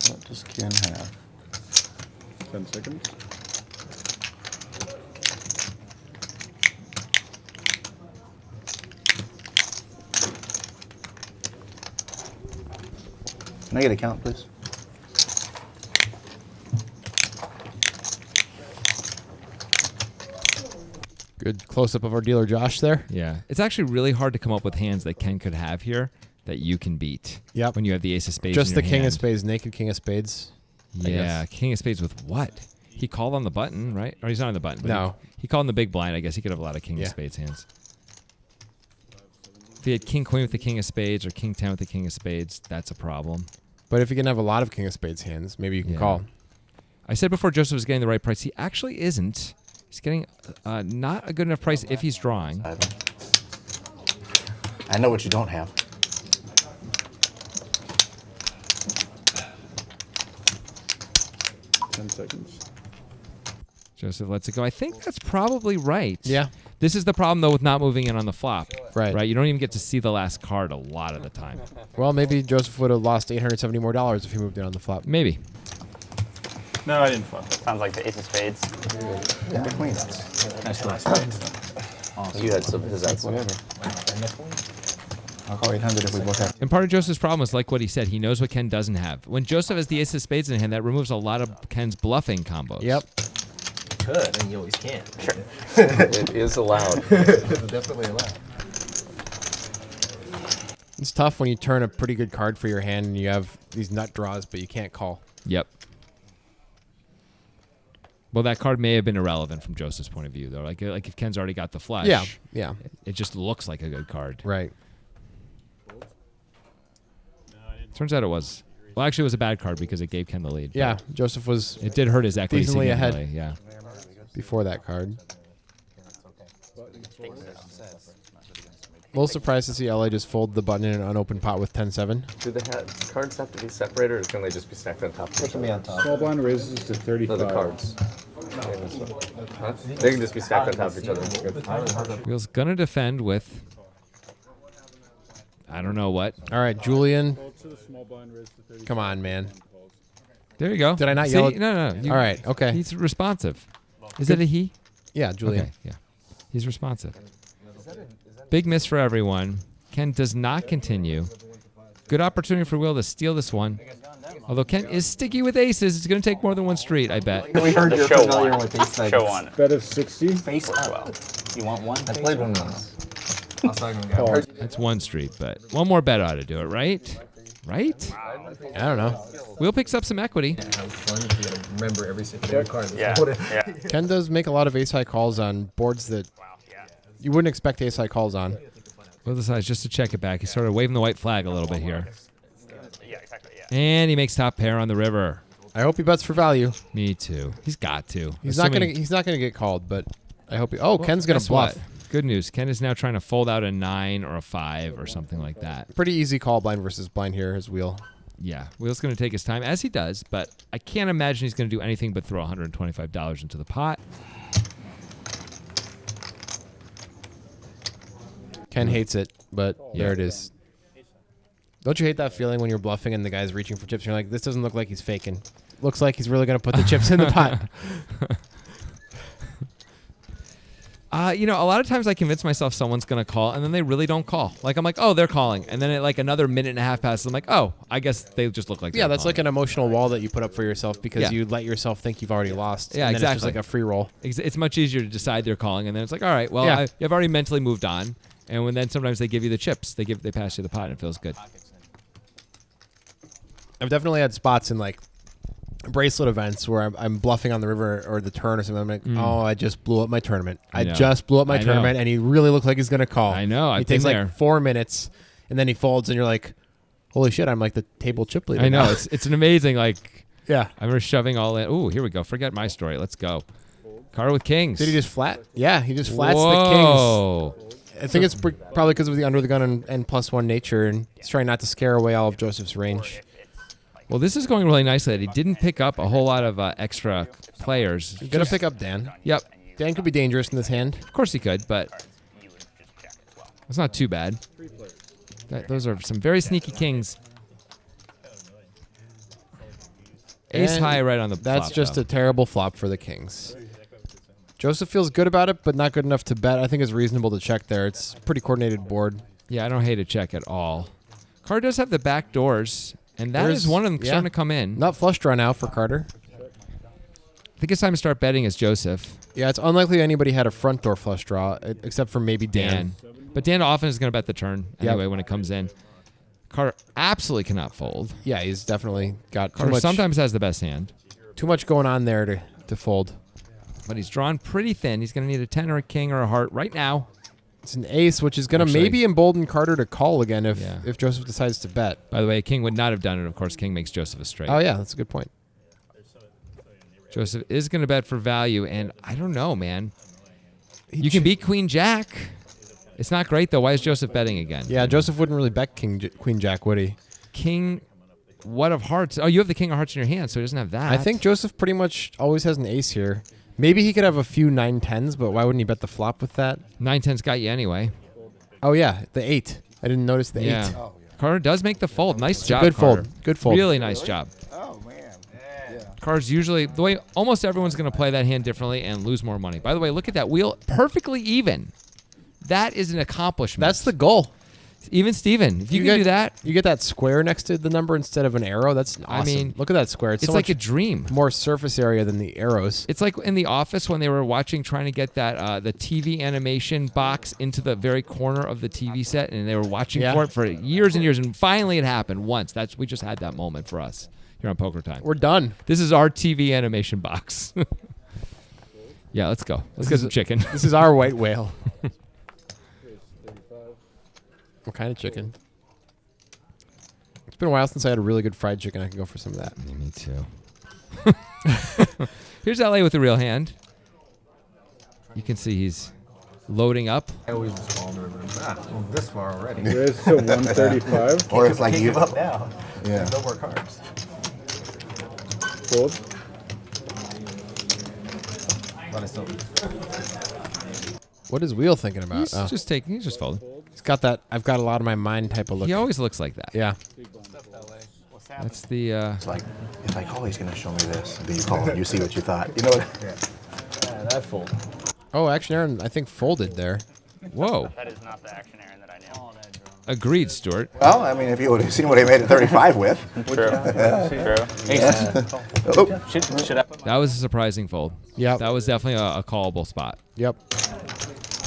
What does Ken have? 10 seconds. Can I get a count, please? Good close up of our dealer Josh there. Yeah, it's actually really hard to come up with hands that Ken could have here that you can beat. Yep. When you have the ace of spades. Just in the your king hand. of spades, naked king of spades. I Yeah, guess. king of spades with what? He called on the button, right? Or he's not on the button. But No. He called on the big blind. I guess he could have a lot of king Yeah. of spades hands. If he had king queen with the king of spades or king 10 with the king of spades, that's a problem. But if you can have a lot of king of spades hands, maybe you can Yeah. call. I said before Joseph was getting the right price. He actually isn't. He's getting not a good enough price if he's drawing. I know what you don't have. $10. Joseph lets it go. I think that's probably right. Yeah. This is the problem, though, with not moving in on the flop. Right. Right. You don't even get to see the last card a lot of the time. Well, maybe Joseph would have lost $870 more if he moved in on the flop. Maybe. No, I didn't flop. Sounds like the ace of spades. Yeah, the queen. Nice last spades. You had some pizzazz. Whatever. I'll call 800 if we both have. And part of Joseph's problem is like what he said. He knows what Ken doesn't have. When Joseph has the ace of spades in hand, that removes a lot of Ken's bluffing combos. Yep. Could, and you always can. Sure. It is allowed. It's definitely allowed. It's tough when you turn a pretty good card for your hand and you have these nut draws, but you can't call. Yep. Well, that card may have been irrelevant from Joseph's point of view, though. Like if Ken's already got the flush. Yeah. Yeah. It just looks like a good card. Right. Turns out it was. Well, actually, it was a bad card because it gave Ken the lead. Yeah. Joseph was It did hurt his equity Decently ahead. significantly. Yeah. before that card. A little surprised to see LA just fold the button in an unopened pot with 10-7. Do the cards have to be separated, or can they just be stacked on top of They each can other? be on top. Small blind raises to No, 35. the cards. Huh? They can just be stacked on top of each other. Good. Wheel's gonna defend with I don't know what. All right, Julian. Fold to the small blind, raise to 35. Come on, man. There you go. Did I not See? yell at- No, no. All right, okay. He's responsive. Is it a he? Yeah, Julian. Okay, yeah. He's responsive. Big miss for everyone. Ken does not continue. Good opportunity for Will to steal this one. Although Ken is sticky with aces, it's going to take more than one street, I bet. We heard The you're show familiar one. with ace Show one. Bet of 60. Face Works up. well. You want one? I played one of those. I was talking to Call. That's one street, but one more bet ought to do it, right? Right? I don't know. Will picks up some equity. Have fun if you gotta remember every single card. Yeah. Yeah. Ken does make a lot of ace-high calls on boards that Wow. Yeah. you wouldn't expect ace-high calls on. Will decides just to check it back. He's sort of waving the white flag a little bit here. Yeah. Exactly. Yeah. And he makes top pair on the river. I hope he bets for value. Me too. He's got to. He's Assuming- not gonna get called, but I hope he. Oh, Well, Ken's gonna guess bluff. what? Good news. Ken is now trying to fold out a 9 or a 5 or something like that. Pretty easy call blind versus blind here. His wheel. Yeah, Will's going to take his time, as he does, but I can't imagine he's going to do anything but throw $125 into the pot. Ken hates it, but Yeah. there it is. Don't you hate that feeling when you're bluffing and the guy's reaching for chips? And you're like, this doesn't look like he's faking. Looks like he's really gonna put the chips in the pot. A lot of times I convince myself someone's going to call, and then they really don't call. Like, I'm like, oh, they're calling. And then like another minute and a half passes. I'm like, oh, I guess they just look like Yeah, they're that's calling. like an emotional wall that you put up for yourself because Yeah. you let yourself think you've already lost. Yeah, and then It's just exactly. like a free roll. It's much easier to decide they're calling, and then it's like, all right, well, Yeah. I've already mentally moved on. And then sometimes they give you the chips. They pass you the pot, and it feels good. I've definitely had spots in like bracelet events where I'm bluffing on the river or the turn or something. I'm like, oh, I just blew up my tournament. I know. just blew up my I know. tournament, and he really looked like he's gonna call. I know, He I've takes been like there. 4 minutes, and then he folds, and you're like, holy shit, I'm like the table chip leader. I know. now. It's an amazing, like, Yeah. I'm shoving all in. Ooh, here we go. Forget my story. Let's go. Card with kings. Did he just flat? Yeah, he just flats the Whoa. kings. I think it's probably because of the under the gun and +1 nature, and he's trying not to scare away all of Joseph's range. Well, this is going really nicely. That he didn't pick up a whole lot of extra players. He's gonna pick up Dan. Yep. Dan could be dangerous in this hand. Of course he could, but it's not too bad. Those are some very sneaky kings. Ace And high right on the That's flop, just though. a terrible flop for the kings. Joseph feels good about it, but not good enough to bet. I think it's reasonable to check there. It's a pretty coordinated board. Yeah, I don't hate a check at all. Card does have the back doors, and that is There's- one of them yeah. starting to come in. Not flush draw now for Carter. I think it's time to start betting as Joseph. Yeah, it's unlikely anybody had a front door flush draw, except for maybe Dan. But Dan often is going to bet the turn Yep. anyway when it comes in. Carter absolutely cannot fold. Yeah, he's definitely got Carter sometimes has the best hand, too much going on there to fold. but he's drawn pretty thin. He's going to need a 10 or a king or a heart right now. It's an ace, which is going to Actually- maybe embolden Carter to call again if Yeah. if Joseph decides to bet. By the way, King would not have done it. Of course, King makes Joseph a straight. Oh yeah, that's a good point. Joseph is going to bet for value, and I don't know, man. You can beat Queen Jack. It's not great though. Why is Joseph betting again? Yeah, Joseph wouldn't really bet Queen Jack, would he? King, what of hearts? Oh, you have the King of Hearts in your hand, so he doesn't have that. I think Joseph pretty much always has an ace here. Maybe he could have a few 9-10s, but why wouldn't he bet the flop with that? 9-10's got you anyway. Oh yeah, the 8. I didn't notice the 8. Yeah. Carter does make the fold. Nice job, Good Carter. fold. Good fold. Really nice job. Oh, man. Carter's usually, the way almost everyone's going to play that hand differently and lose more money. By the way, look at that wheel. Perfectly even. That is an accomplishment. That's the goal. Even Steven, if you can do that, You get that square next to the number instead of an arrow. That's awesome. I mean, look at that square. It's it's so like much a dream. more surface area than the arrows. It's like in The Office when they were trying to get that the TV animation box into the very corner of the TV set, and they were watching Yeah. for it for years and years, and finally it happened once. We just had that moment for us here on Poker Time. We're done. This is our TV animation box. Yeah, let's go. Let's get some chicken. This is our white whale. What kind of chicken? It's been a while since I had a really good fried chicken. I could go for some of that. Me too. Here's LA with the real hand. You can see he's loading up. I always just call him this far already. Raise to 135. Or it's like Can't you. give up now. Yeah. No more cards. Fold. But I still. What is Wheel thinking about? He's Oh, just taking. He's just folding. he's got that I've got a lot of my mind type of look. He always looks like that. Yeah. That's the. It's like, oh, he's going to show me this. But you call him, you see what you thought. You know what? Yeah, that fold. Oh, Action Aaron, I think folded there. Whoa. That is not the action Aaron that I knew. Agreed, Stuart. Well, I mean, if you would have seen what he made it 35 with. True. True. Oh, Should I? That was a surprising fold. Yep. That was definitely a callable spot. Yep.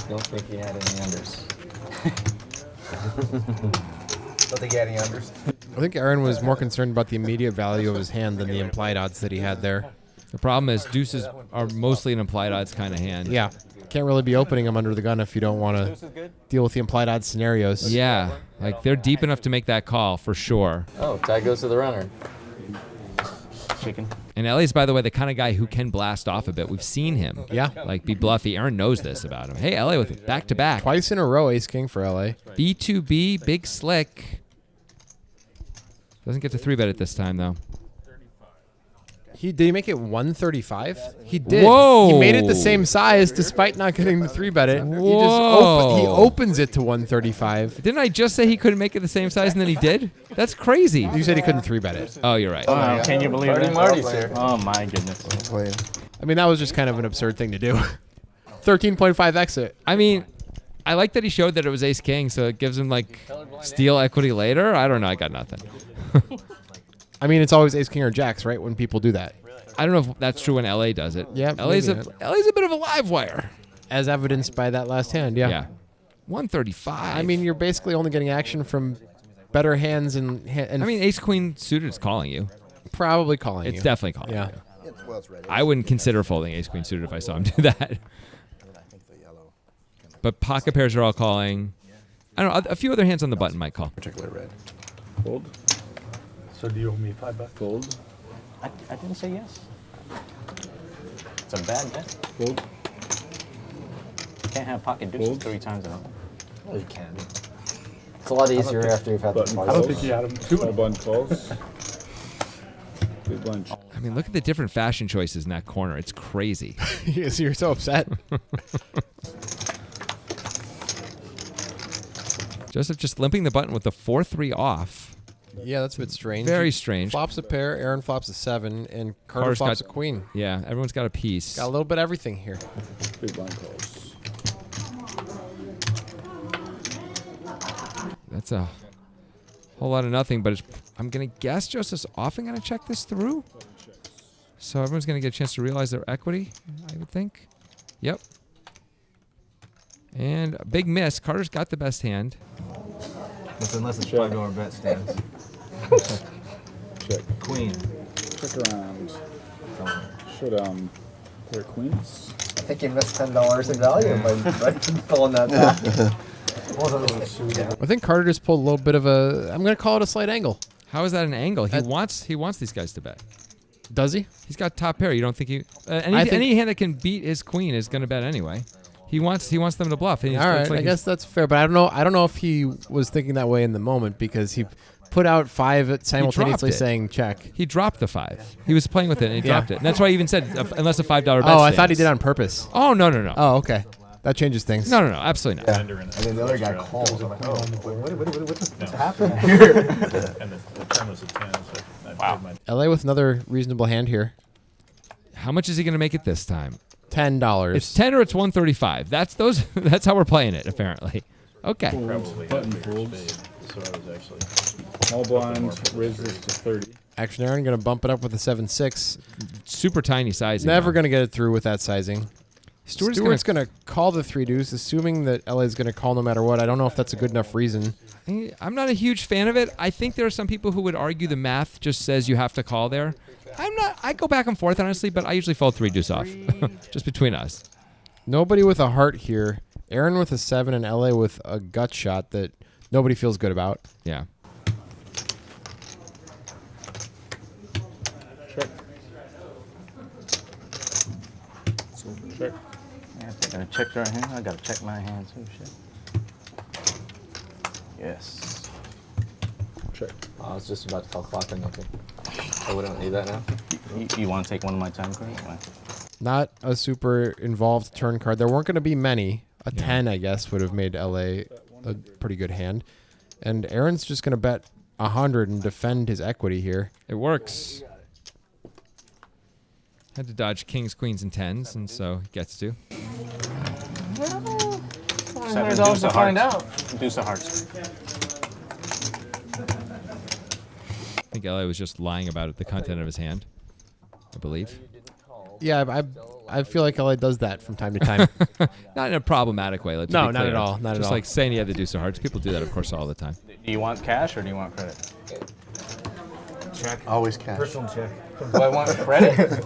Don't think he had any unders. Don't think he had any unders. I think Aaron was more concerned about the immediate value of his hand than the implied odds that he had there. The problem is deuces are mostly an implied odds kind of hand. Yeah. Can't really be opening them under the gun if you don't want to deal with the implied odds scenarios. Yeah. Like they're deep enough to make that call for sure. Oh, tie goes to the runner. Chicken. And LA's, by the way, the kind of guy who can blast off a bit. We've seen him. Yeah. Like be bluffy. Aaron knows this about him. Hey, LA with back to back. Twice in a row, Ace King for LA. B2B, big slick. Doesn't get to 3-bet it this time though. Did he make it 135? He did. Whoa. He made it the same size despite not getting the 3-bet it. Whoa. He opens it to 135. Didn't I just say he couldn't make it the same size and then he did? That's crazy. You said he couldn't 3-bet it. Oh, you're right. Oh, can you believe it? Marty's here. Oh my goodness. I mean, that was just kind of an absurd thing to do. 13.5 exit. I mean, I like that he showed that it was Ace King, so it gives him like steal equity later. I don't know. I got nothing. I mean, it's always Ace King or Jacks, right? When people do that. I don't know if that's true when LA does it. Yeah, LA's maybe LA's a bit of a live wire. As evidenced by that last hand, yeah. Yeah. 135. I mean, you're basically only getting action from better hands and I mean, Ace Queen suited is calling you. probably calling It's you. definitely calling Yeah. you. I wouldn't consider folding Ace Queen suited if I saw him do that. But pocket pairs are all calling. I don't know. A few other hands on the button might call. particular red. Fold. So do you owe me $5? Fold. I didn't say yes. It's a bad bet. Fold. Can't have pocket deuces Fold. 3 times in a row. Well, you can. It's a lot easier after you've had the Button party. I don't think you had him. Small blind calls. Big blind. I mean, look at the different fashion choices in that corner. It's crazy. You're so upset. Joseph just limping the button with the 4-3 off. Yeah, that's a bit strange. Very strange. Flops a pair, Aaron flops a 7, and Carter Carter's flops got- a queen. Yeah, everyone's got a piece. Got a little bit of everything here. Big blind calls. That's a whole lot of nothing, but I'm going to guess Joseph's often going to check this through. So everyone's going to get a chance to realize their equity, I would think. Yep. And a big miss. Carter's got the best hand. Unless it's $5 bet stands. Check. Queen. Check around. Showdown. Pair of queens. think you missed $10 in value by pulling that back. I think Carter just pulled a little bit of a. I'm going to call it a slight angle. How is that an angle? He wants these guys to bet. Does he? He's got top pair. You don't think he? I think- Any hand that can beat his queen is going to bet anyway. He wants them to bluff. And All right, I guess that's fair, but I don't know. I don't know if he was thinking that way in the moment because he put out 5 simultaneously it. saying check. he dropped the 5. He was playing with it and he Yeah. dropped it. And that's why I even said unless a $5 bet. Oh, I thought he stands. did on purpose. Oh no. Oh, okay. That changes things. No, absolutely not. And then the other guy calls. I'm like, oh, what's happening? And the 10 was a 10, so I played my LA with another reasonable hand here. How much is he going to make it this time? $10. It's 10 or it's 135. That's those. That's how we're playing it apparently. Okay. button folds. So I was actually small blind, raise this to 30. Action Aaron going to bump it up with a 7-6. Super tiny sizing. Never though. going to get it through with that sizing. Stewart's Stewart's going to call the 3 deuce, assuming that LA is going to call no matter what. I don't know if that's a good enough reason. I'm not a huge fan of it. I think there are some people who would argue the math just says you have to call there. I'm not. I go back and forth honestly, but I usually fold 3 deuce off, just between us. Nobody with a heart here. Aaron with a 7 and LA with a gut shot that nobody feels good about. Yeah. Check. Check. Yeah, I gotta check their hand. I gotta check my hand too. Shit. Yes. Check. I was just about to call clock and nothing. So we don't need that now? You want to take one of my time cards? Why? Not a super involved turn card. There weren't going to be many. A 10, I guess, would have made LA a pretty good hand. And Aaron's just going to bet 100 and defend his equity here. It works. Had to dodge kings, queens, and 10s, and so he gets to. $7 deuce of hearts. Deuce of hearts. I think LA was just lying about it, the content of his hand, I believe. Yeah, I feel like LA does that from time to time. Not in a problematic way. Let's No, be not clear. at all, not at just all. like saying he had the deuce of hearts. People do that, of course, all the time. Do you want cash or do you want credit? Always cash. Do I want credit?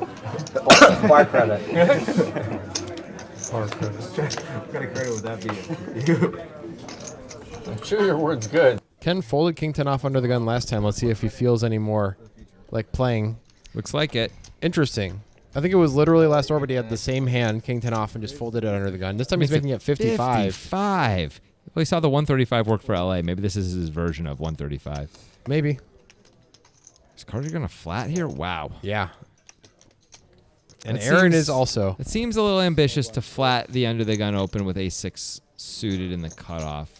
Bar credit. What kind of credit would that be? I'm sure your word's good. Ken folded king 10 off under the gun last time. Let's see if he feels any more like playing. Looks like it. Interesting. I think it was literally last over, but he had the same hand, king 10 off, and just folded it under the gun. This time he's making it 55. 55. Well, he saw the 135 work for LA. Maybe this is his version of 135. Maybe. Is Carter going to flat here? Wow. Yeah. And That Aaron seems- is also. It seems a little ambitious to flat the under the gun open with a6 suited in the cutoff.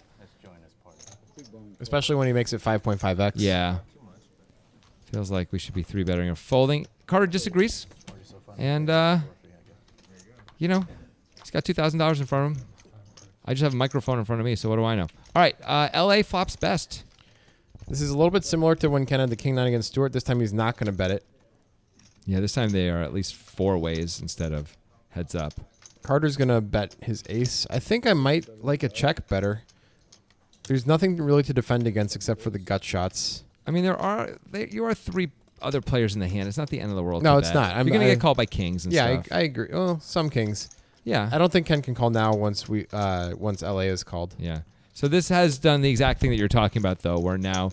Especially when he makes it 5.5x. Yeah. Feels like we should be 3-betting or folding. Carter disagrees. And, you know, he's got $2,000 in front of him. I just have a microphone in front of me, so what do I know? All right, LA flops best. This is a little bit similar to when Ken had the king 9 against Stewart. This time he's not going to bet it. Yeah, this time they are at least 4 ways instead of heads up. Carter's going to bet his ace. I think I might like a check better. There's nothing really to defend against except for the gut shots. I mean, you are 3 other players in the hand. It's not the end of the world. No, to it's bet. not. You're going to get called by kings and Yeah, stuff. I agree. Well, some kings. Yeah. I don't think Ken can call now once LA is called. Yeah. So this has done the exact thing that you're talking about, though, where now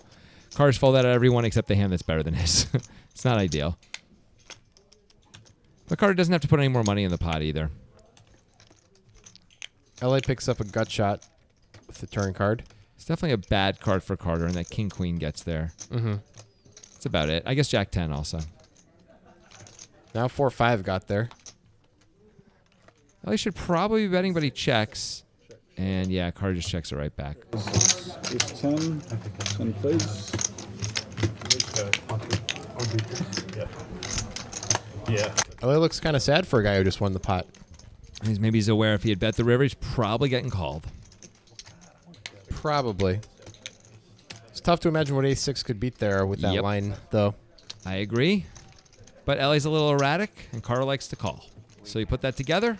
cards fold out at everyone except the hand that's better than his. It's not ideal. But Carter doesn't have to put any more money in the pot either. LA picks up a gut shot with the turn card. It's definitely a bad card for Carter, and that king queen gets there. Mm-hmm. That's about it. I guess Jack 10 also. Now 4-5 got there. Well, he should probably be betting, but he checks. And yeah, Carter just checks it right back. It's 10. 10 plays. Yeah. LA looks kind of sad for a guy who just won the pot. Maybe he's aware if he had bet the river, he's probably getting called. Probably. It's tough to imagine what ace-6 could beat there with that Yep. line, though. I agree. But LA's a little erratic, and Carter likes to call. So you put that together,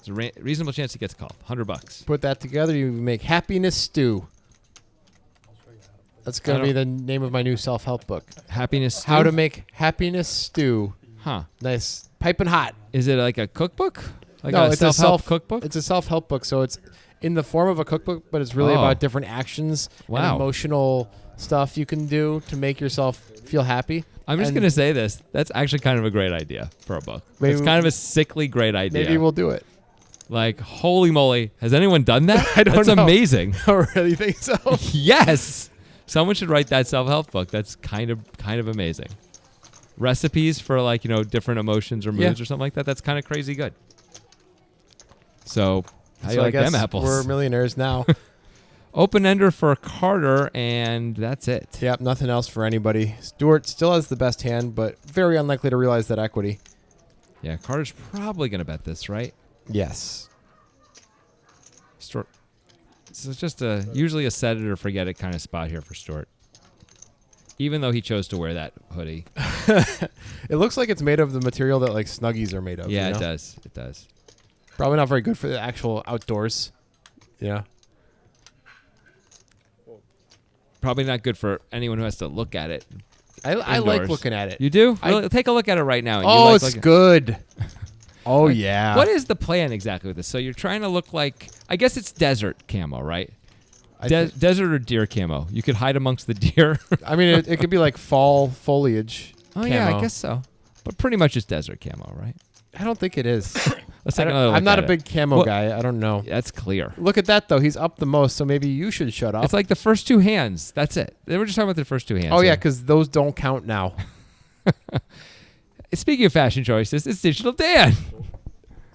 there's a reasonable chance he gets called. $100. Put that together, you make Happiness Stew. That's going to be the name of my new self-help book. Happiness How to stew? make happiness stew. Huh. Nice. Piping hot. Is it like a cookbook? Like No, a it's a self-help cookbook? It's a self-help book, so it's in the form of a cookbook, but it's really Oh. about different actions Wow. and emotional stuff you can do to make yourself feel happy. I'm just And going to say this. That's actually kind of a great idea for a book. Maybe It's kind of a sickly great idea. Maybe we'll do it. Like, holy moly. Has anyone done that? I don't That's know. amazing. I don't really think so. Yes. Someone should write that self-help book. That's kind of amazing. Recipes for like, different emotions or moods Yeah. or something like that. That's kind of crazy good. So, how do you So I like them guess apples? we're millionaires now. Open-ender for Carter, and that's it. Yep, nothing else for anybody. Stewart still has the best hand, but very unlikely to realize that equity. Yeah, Carter's probably going to bet this, right? Yes. Stuart. So it's just usually a set it or forget it kind of spot here for Stuart. Even though he chose to wear that hoodie. It looks like it's made of the material that like Snuggies are made of. Yeah, you know? it does. It does. Probably not very good for the actual outdoors. Yeah. Probably not good for anyone who has to look at it. I like indoors. looking at it. You do? I- Really? Take a look at it right now. and you Oh, like it's looking- good. Oh, yeah. What is the plan exactly with this? So you're trying to look like, I guess it's desert camo, right? Desert or deer camo. You could hide amongst the deer. I mean, it could be like fall foliage. Oh, yeah, I camo. guess so. But pretty much it's desert camo, right? I don't think it is. Let's take another look I'm not at a it. big camo Well, guy. I don't know. That's clear. Look at that, though. He's up the most, so maybe you should shut up. It's like the first two hands. That's it. They were just talking about the first two hands. oh, yeah, here. because those don't count now. Speaking of fashion choices, it's Digital Dan.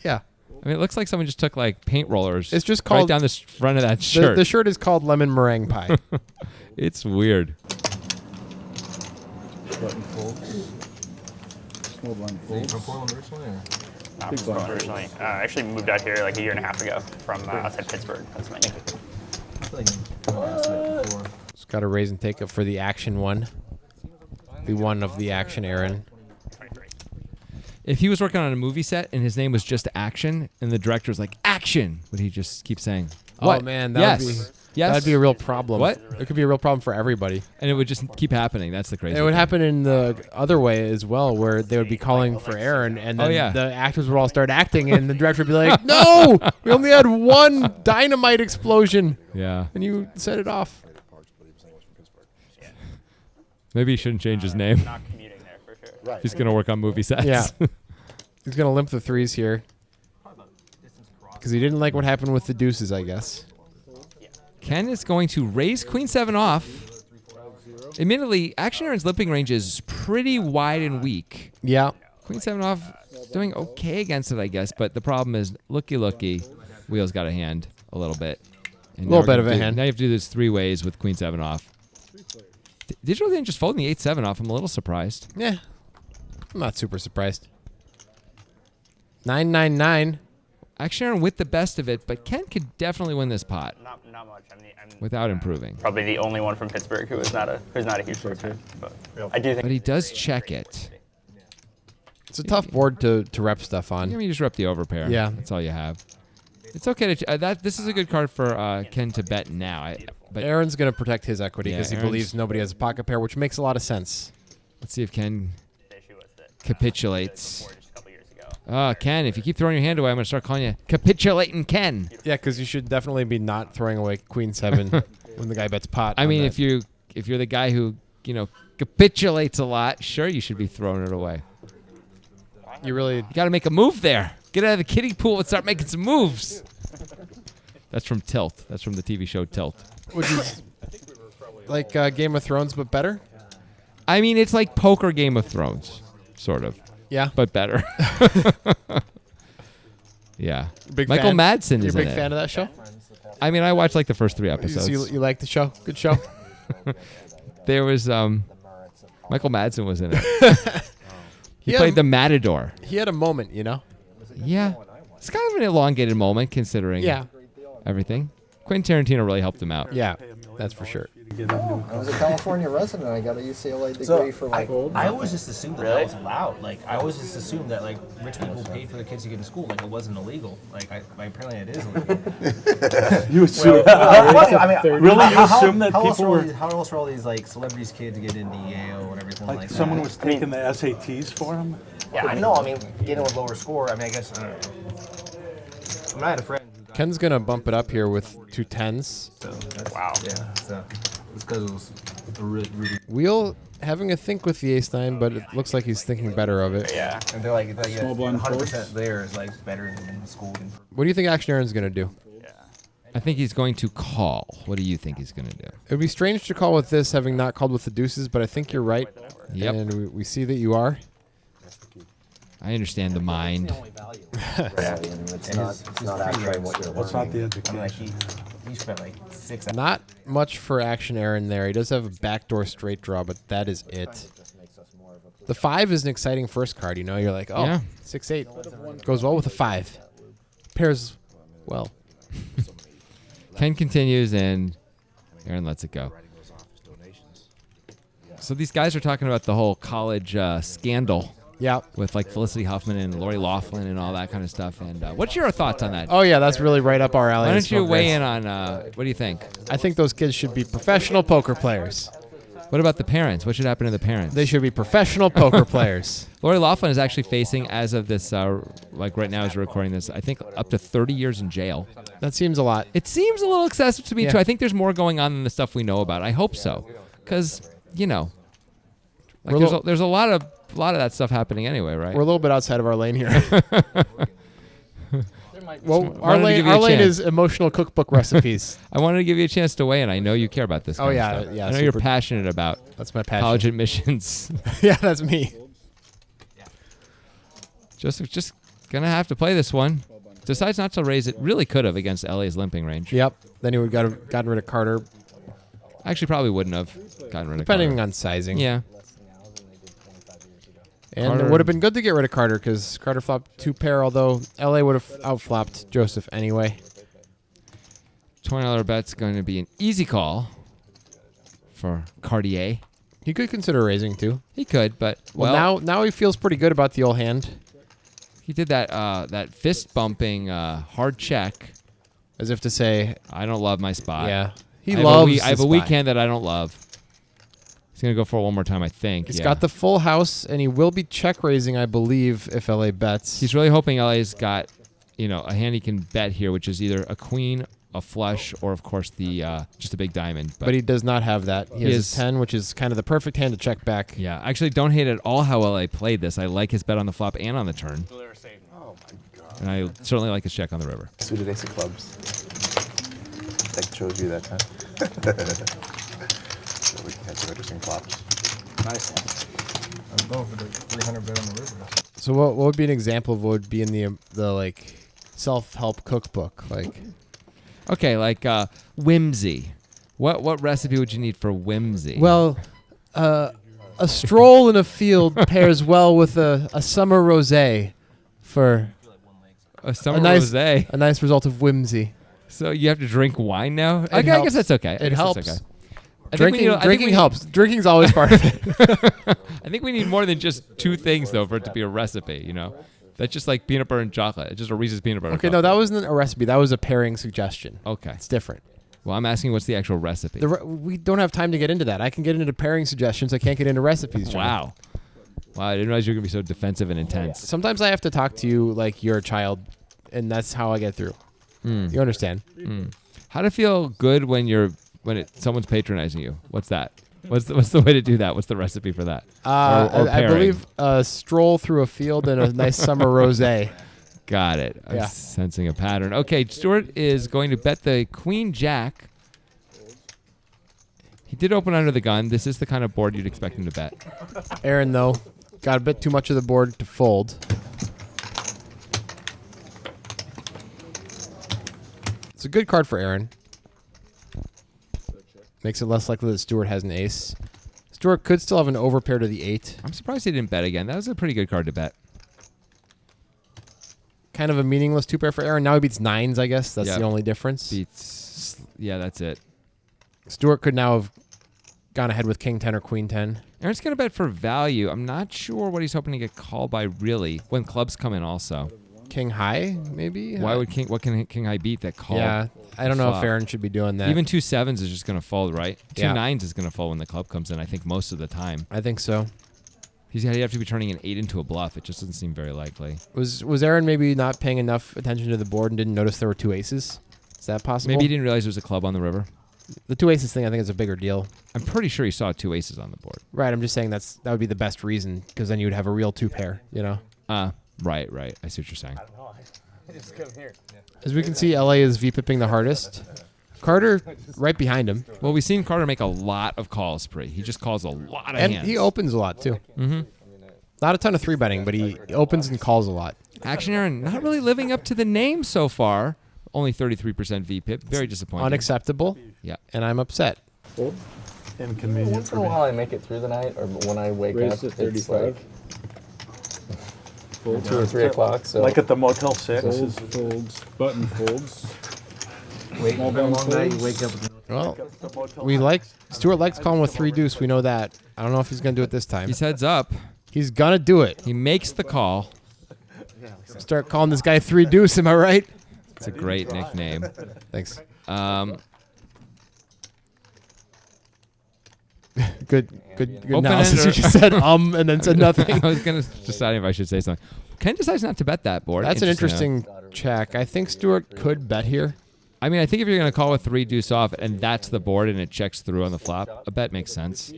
Yeah. I mean, it looks like someone just took like paint rollers. It's just right called- down the front of that shirt. The shirt is called Lemon Meringue Pie. It's weird. Button folds. Small blind folds. Not from Portland originally. I actually moved out here like a year and a half ago from outside Pittsburgh, Pennsylvania. Just got to raise and take it for the action one. The one of the action, Aaron. 23. If he was working on a movie set and his name was just Action, and the director was like Action, would he just keep saying? What? Oh, man. yes. Yes. That'd be a real problem. What? It could be a real problem for everybody. And it would just keep happening. That's the crazy. It would thing. happen in the other way as well, where they would be calling for Aaron, and then yeah. the actors would all start acting, and the director would be like, "No, we only had one dynamite explosion, Yeah. and you set it off." Maybe he shouldn't change his name. Not commuting there for sure. He's gonna work on movie sets. Yeah, he's gonna limp the threes here because he didn't like what happened with the deuces, I guess. Ken is going to raise Queen 7 off. Admittedly, Action Aaron's limping range is pretty wide and weak. Yeah, Queen 7 off, doing okay against it, I guess. But the problem is, looky, Wheels got a hand a little bit. And Little now we're bit gonna of a do- hand. Now you have to do this 3 ways with Queen 7 off. Digital didn't just fold the 8-7 off. I'm a little surprised. yeah, I'm not super surprised. 999. Action Aaron with the best of it, but Ken could definitely win this pot Not much. I'm without improving. probably the only one from Pittsburgh who's not a huge short fan. But I do think But he does check it. It's a tough board to rep stuff I on. mean, you just rep the overpair. Yeah. That's all you have. It's okay to this is a good card for Ken to bet now. But Aaron's gonna protect his equity Yeah, because he Aaron's- believes nobody has a pocket pair, which makes a lot of sense. let's see if Ken the issue was that capitulates. before just a couple years ago. Ken, if you keep throwing your hand away, I'm going to start calling you Capitulating Ken. Yeah, because you should definitely be not throwing away Queen 7 when the guy bets pot. I on mean, that. if you're the guy who, capitulates a lot, sure, you should be throwing it away. you really You got to make a move there. Get out of the kiddie pool and start making some moves. That's from Tilt. That's from the TV show Tilt. which is like Game of Thrones, but better. I mean, it's like poker Game of Thrones, sort of, Yeah, but better. Yeah. big Michael fan. Madsen You're is a big in fan it. of that show. I mean, I watched like the first 3 You, episodes. you like the show? Good show. There was Michael Madsen was in it. He Yeah. played the Matador. He had a moment, you know. Yeah. It's kind of an elongated moment considering Yeah, everything. Quentin Tarantino really helped him out. yeah, that's for sure. I was a California resident. I got a UCLA degree for like. I always just assumed that Really? that was allowed. Like, I always just assumed that, like, rich people paid for their kids to get to school. Like, it wasn't illegal. Like, apparently it is illegal. You assume. Really? You assume that how else people are all were these, how else are all these, like, celebrities' kids get into Yale and everything like, like that? someone was taking the SATs for him? Yeah, I know. I mean, getting a lower score, I mean, I guess, I don't know. I had a friend who got Ken's gonna bump it up here with 2 10s. Wow. yeah, so it's because it was a really Wheel having a think with the ace-9, but it looks like he's thinking better of it. Yeah. and they're like Small blind 100% there is like better in the school than What do you think Action Aaron's gonna do? I think he's going to call. What do you think he's going to do? It would be strange to call with this, having not called with the deuces, but I think you're right. Yep. And we see that you are. I understand the mind. It's not actually what you're What's not learning. the edge of I mean, like king? he spent like 6 hours. Not much for Action Aaron there. He does have a backdoor straight draw, but that is it. The 5 is an exciting first card. You know, you're like, oh, Yeah. 6-8 goes well with a 5. Pairs well. Ken continues, and Aaron lets it go. So these guys are talking about the whole college scandal Yeah. with like Felicity Huffman and Lori Loughlin and all that kind of stuff. And what's your thoughts on that? Oh yeah, that's really right up our alley. Why in don't you Smoke weigh Race. in on what do you think? I think those kids should be professional poker players. What about the parents? What should happen to the parents? They should be professional poker players. Lori Loughlin is actually facing, as of this, like right now as we're recording this, I think up to 30 years in jail. That seems a lot. It seems a little excessive to me Yeah. too. I think there's more going on than the stuff we know about. I hope so, because like We're a there's a lot of that stuff happening anyway, right? We're a little bit outside of our lane here. Well, Wanted our to lane, give you a our lane chance. is emotional cookbook recipes. I wanted to give you a chance to weigh in. I know you care about this. Oh, kind yeah, of stuff. yeah, I know you're super- passionate about That's my passion. college admissions. Yeah, that's me. Joseph's just gonna have to play this one. Decides not to raise it. Really could have against LA's limping range. Yep. Then he would have gotten rid of Carter, Actually, probably wouldn't have gotten rid of depending Carter. on sizing. Yeah. And Carter- it would have been good to get rid of Carter because Carter flopped 2 pair, although LA would have outflopped Joseph anyway. $20 bet's going to be an easy call for Cartier. He could consider raising too. He could, but Well, now he feels pretty good about the old hand, he did that fist bumping hard check. as if to say, I don't love my spot. yeah, he I have loves. I have his a weak spot. hand that I don't love. He's gonna go for it one more time, I think. He's yeah. got the full house, and he will be check raising, I believe, if LA bets. He's really hoping LA's got, a hand he can bet here, which is either a queen, a flush, or of course the just a big diamond. but he does not have that. He has his 10, which is kind of the perfect hand to check back. yeah, I actually don't hate at all how LA played this. I like his bet on the flop and on the turn. Oh my god. And I certainly like his check on the river. Suited ace of clubs. That chose you that time. So we can have some interesting flops. Nice one. I'm going for the 300 bet on the river. So what would be an example of what would be in the like self-help cookbook? Like, Okay, like whimsy. What recipe would you need for whimsy? well, a stroll in a field pairs well with a summer rosé for a summer nice- rosé. a nice result of whimsy. So you have to drink wine now? It Okay, I helps. guess that's okay. I It guess helps. That's okay. I think we need- I think Drinking we- helps. Drinking's always part of it. I think we need more than just 2 things though for it to be a recipe. That's just like peanut butter and chocolate. It's just a Reese's peanut butter. Okay, and no, that chocolate. wasn't a recipe. That was a pairing suggestion. Okay. It's different. Well, I'm asking what's the actual recipe. We don't have time to get into that. I can get into pairing suggestions. I can't get into recipes. Johnny. Wow. Wow, I didn't realize you were gonna be so defensive and intense. Sometimes I have to talk to you like you're a child, and that's how I get through. You understand? How to feel good when someone's patronizing you? What's that? What's the way to do that? What's the recipe for that? Or I pairing? believe a stroll through a field and a nice summer rosé. Got it. I'm Yeah. sensing a pattern. Okay, Stuart is going to bet the queen jack. He did open under the gun. This is the kind of board you'd expect him to bet. Aaron, though, got a bit too much of the board to fold. It's a good card for Aaron. Makes it less likely that Stewart has an ace. Stewart could still have an overpair to the 8. I'm surprised he didn't bet again. That was a pretty good card to bet. Kind of a meaningless 2 pair for Aaron. Now he beats 9s, I guess. That's Yeah. the only difference. Yeah, that's it. Stewart could now have gone ahead with King 10 or Queen 10. Aaron's going to bet for value. I'm not sure what he's hoping to get called by really when clubs come in also. King high, maybe? What can King High beat that call? Yeah, I don't know flop? if Aaron should be doing that. Even 2 7s is just going to fold, right? 2 Yeah. 9s is going to fold when the club comes in, I think, most of the time. I think so. He'd have to be turning an 8 into a bluff. It just doesn't seem very likely. Was Aaron maybe not paying enough attention to the board and didn't notice there were 2 aces? Is that possible? Maybe he didn't realize there was a club on the river. The 2 aces thing I think is a bigger deal. I'm pretty sure he saw 2 aces on the board. Right, I'm just saying that would be the best reason because then you would have a real 2 pair, you know? Right. I see what you're saying. I just come here. As we can see, LA is V-pipping the hardest. Carter right behind him. Well, we've seen Carter make a lot of calls, Pre. He just calls a lot of And hands. he opens a lot, too. Mm-hmm. Not a ton of 3-betting, but he opens and calls a lot. Action Aaron not really living up to the name so far. Only 33% VPIP. Very disappointing. Unacceptable. Yeah. And I'm upset. Fold. Inconvenient Once for in a me. while I make it through the night, or when I wake Raise up, to it's 35. like Fold. 2 or 3 o'clock. So Like at the Motel 6. Folds. Button folds. Wait, Small it's been a long blind night. You wake up. Well, Stuart likes calling with 3 deuce. We know that. I don't know if he's going to do it this time. He's heads up. He's going to do it. He makes the call. Start calling this guy 3 deuce, am I right? It's a great nickname. Thanks. Good analysis. Open-ender. You just said and then said nothing. I was going to decide if I should say something. Ken decides not to bet that board. That's an Interesting. interesting check. I think Stuart could bet here. I mean, I think if you're going to call with 3 deuce off and that's the board and it checks through on the flop, a bet makes sense.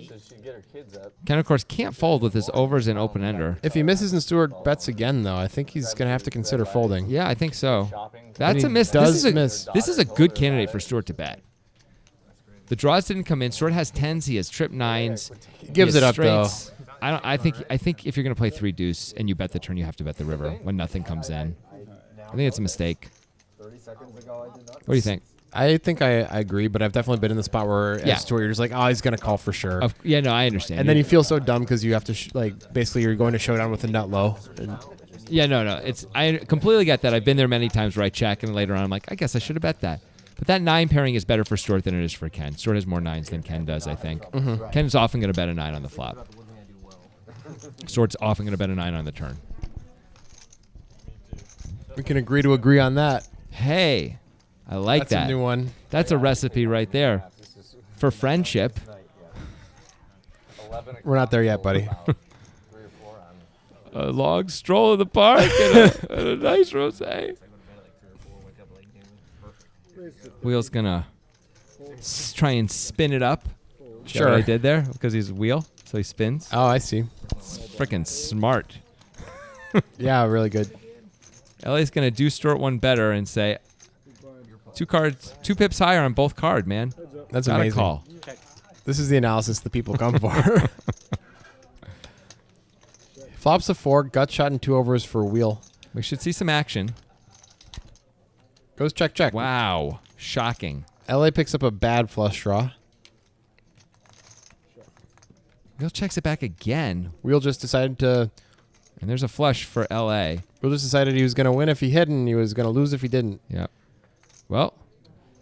Ken, of course, can't fold with his overs and open ender. If he misses and Stuart bets again, though, I think he's going to have to consider folding. Yeah, I think so. And That's he a miss. does This is a miss. This is a good candidate for Stuart to bet. The draws didn't come in. Stuart has 10s. He has trip 9s. He gives has it up, straights. I think if you're going to play 3 deuce and you bet the turn, you have to bet the river when nothing comes in. I think it's a mistake. What do you think? I think I agree, but I've definitely been in the spot where Yeah. as Stuart, you're just like, oh, he's going to call for sure. Yeah, no, I understand. And then you feel so dumb because you have to, basically you're going to showdown with a nut low. And Yeah, no. I completely get that. I've been there many times where I check and later on I'm like, I guess I should have bet that. But that 9 pairing is better for Stuart than it is for Ken. Stuart has more 9s than Ken does, I think. Mm-hmm. Ken's often going to bet a 9 on the flop. Stuart's often going to bet a 9 on the turn. we can agree on that. Hey, I like That's that. a new one. That's a recipe right there for friendship. We're not there yet, buddy. A long stroll in the park and a nice rosé. Wheel's gonna try and spin it up. See what I did there because he's a wheel, so he spins. Oh, I see. Freaking smart. Yeah, really good. LA's gonna do Stuart one better and say 2 pips higher on both card, man. That's Gotta amazing. call. This is the analysis the people come for. Flops a 4, gut shot and 2 overs for wheel. We should see some action. Goes check. Wow, shocking. LA picks up a bad flush draw. Wheel checks it back again, Wheel just decided to. and there's a flush for LA. Wheel just decided he was going to win if he hit and he was going to lose if he didn't. Yep. Well,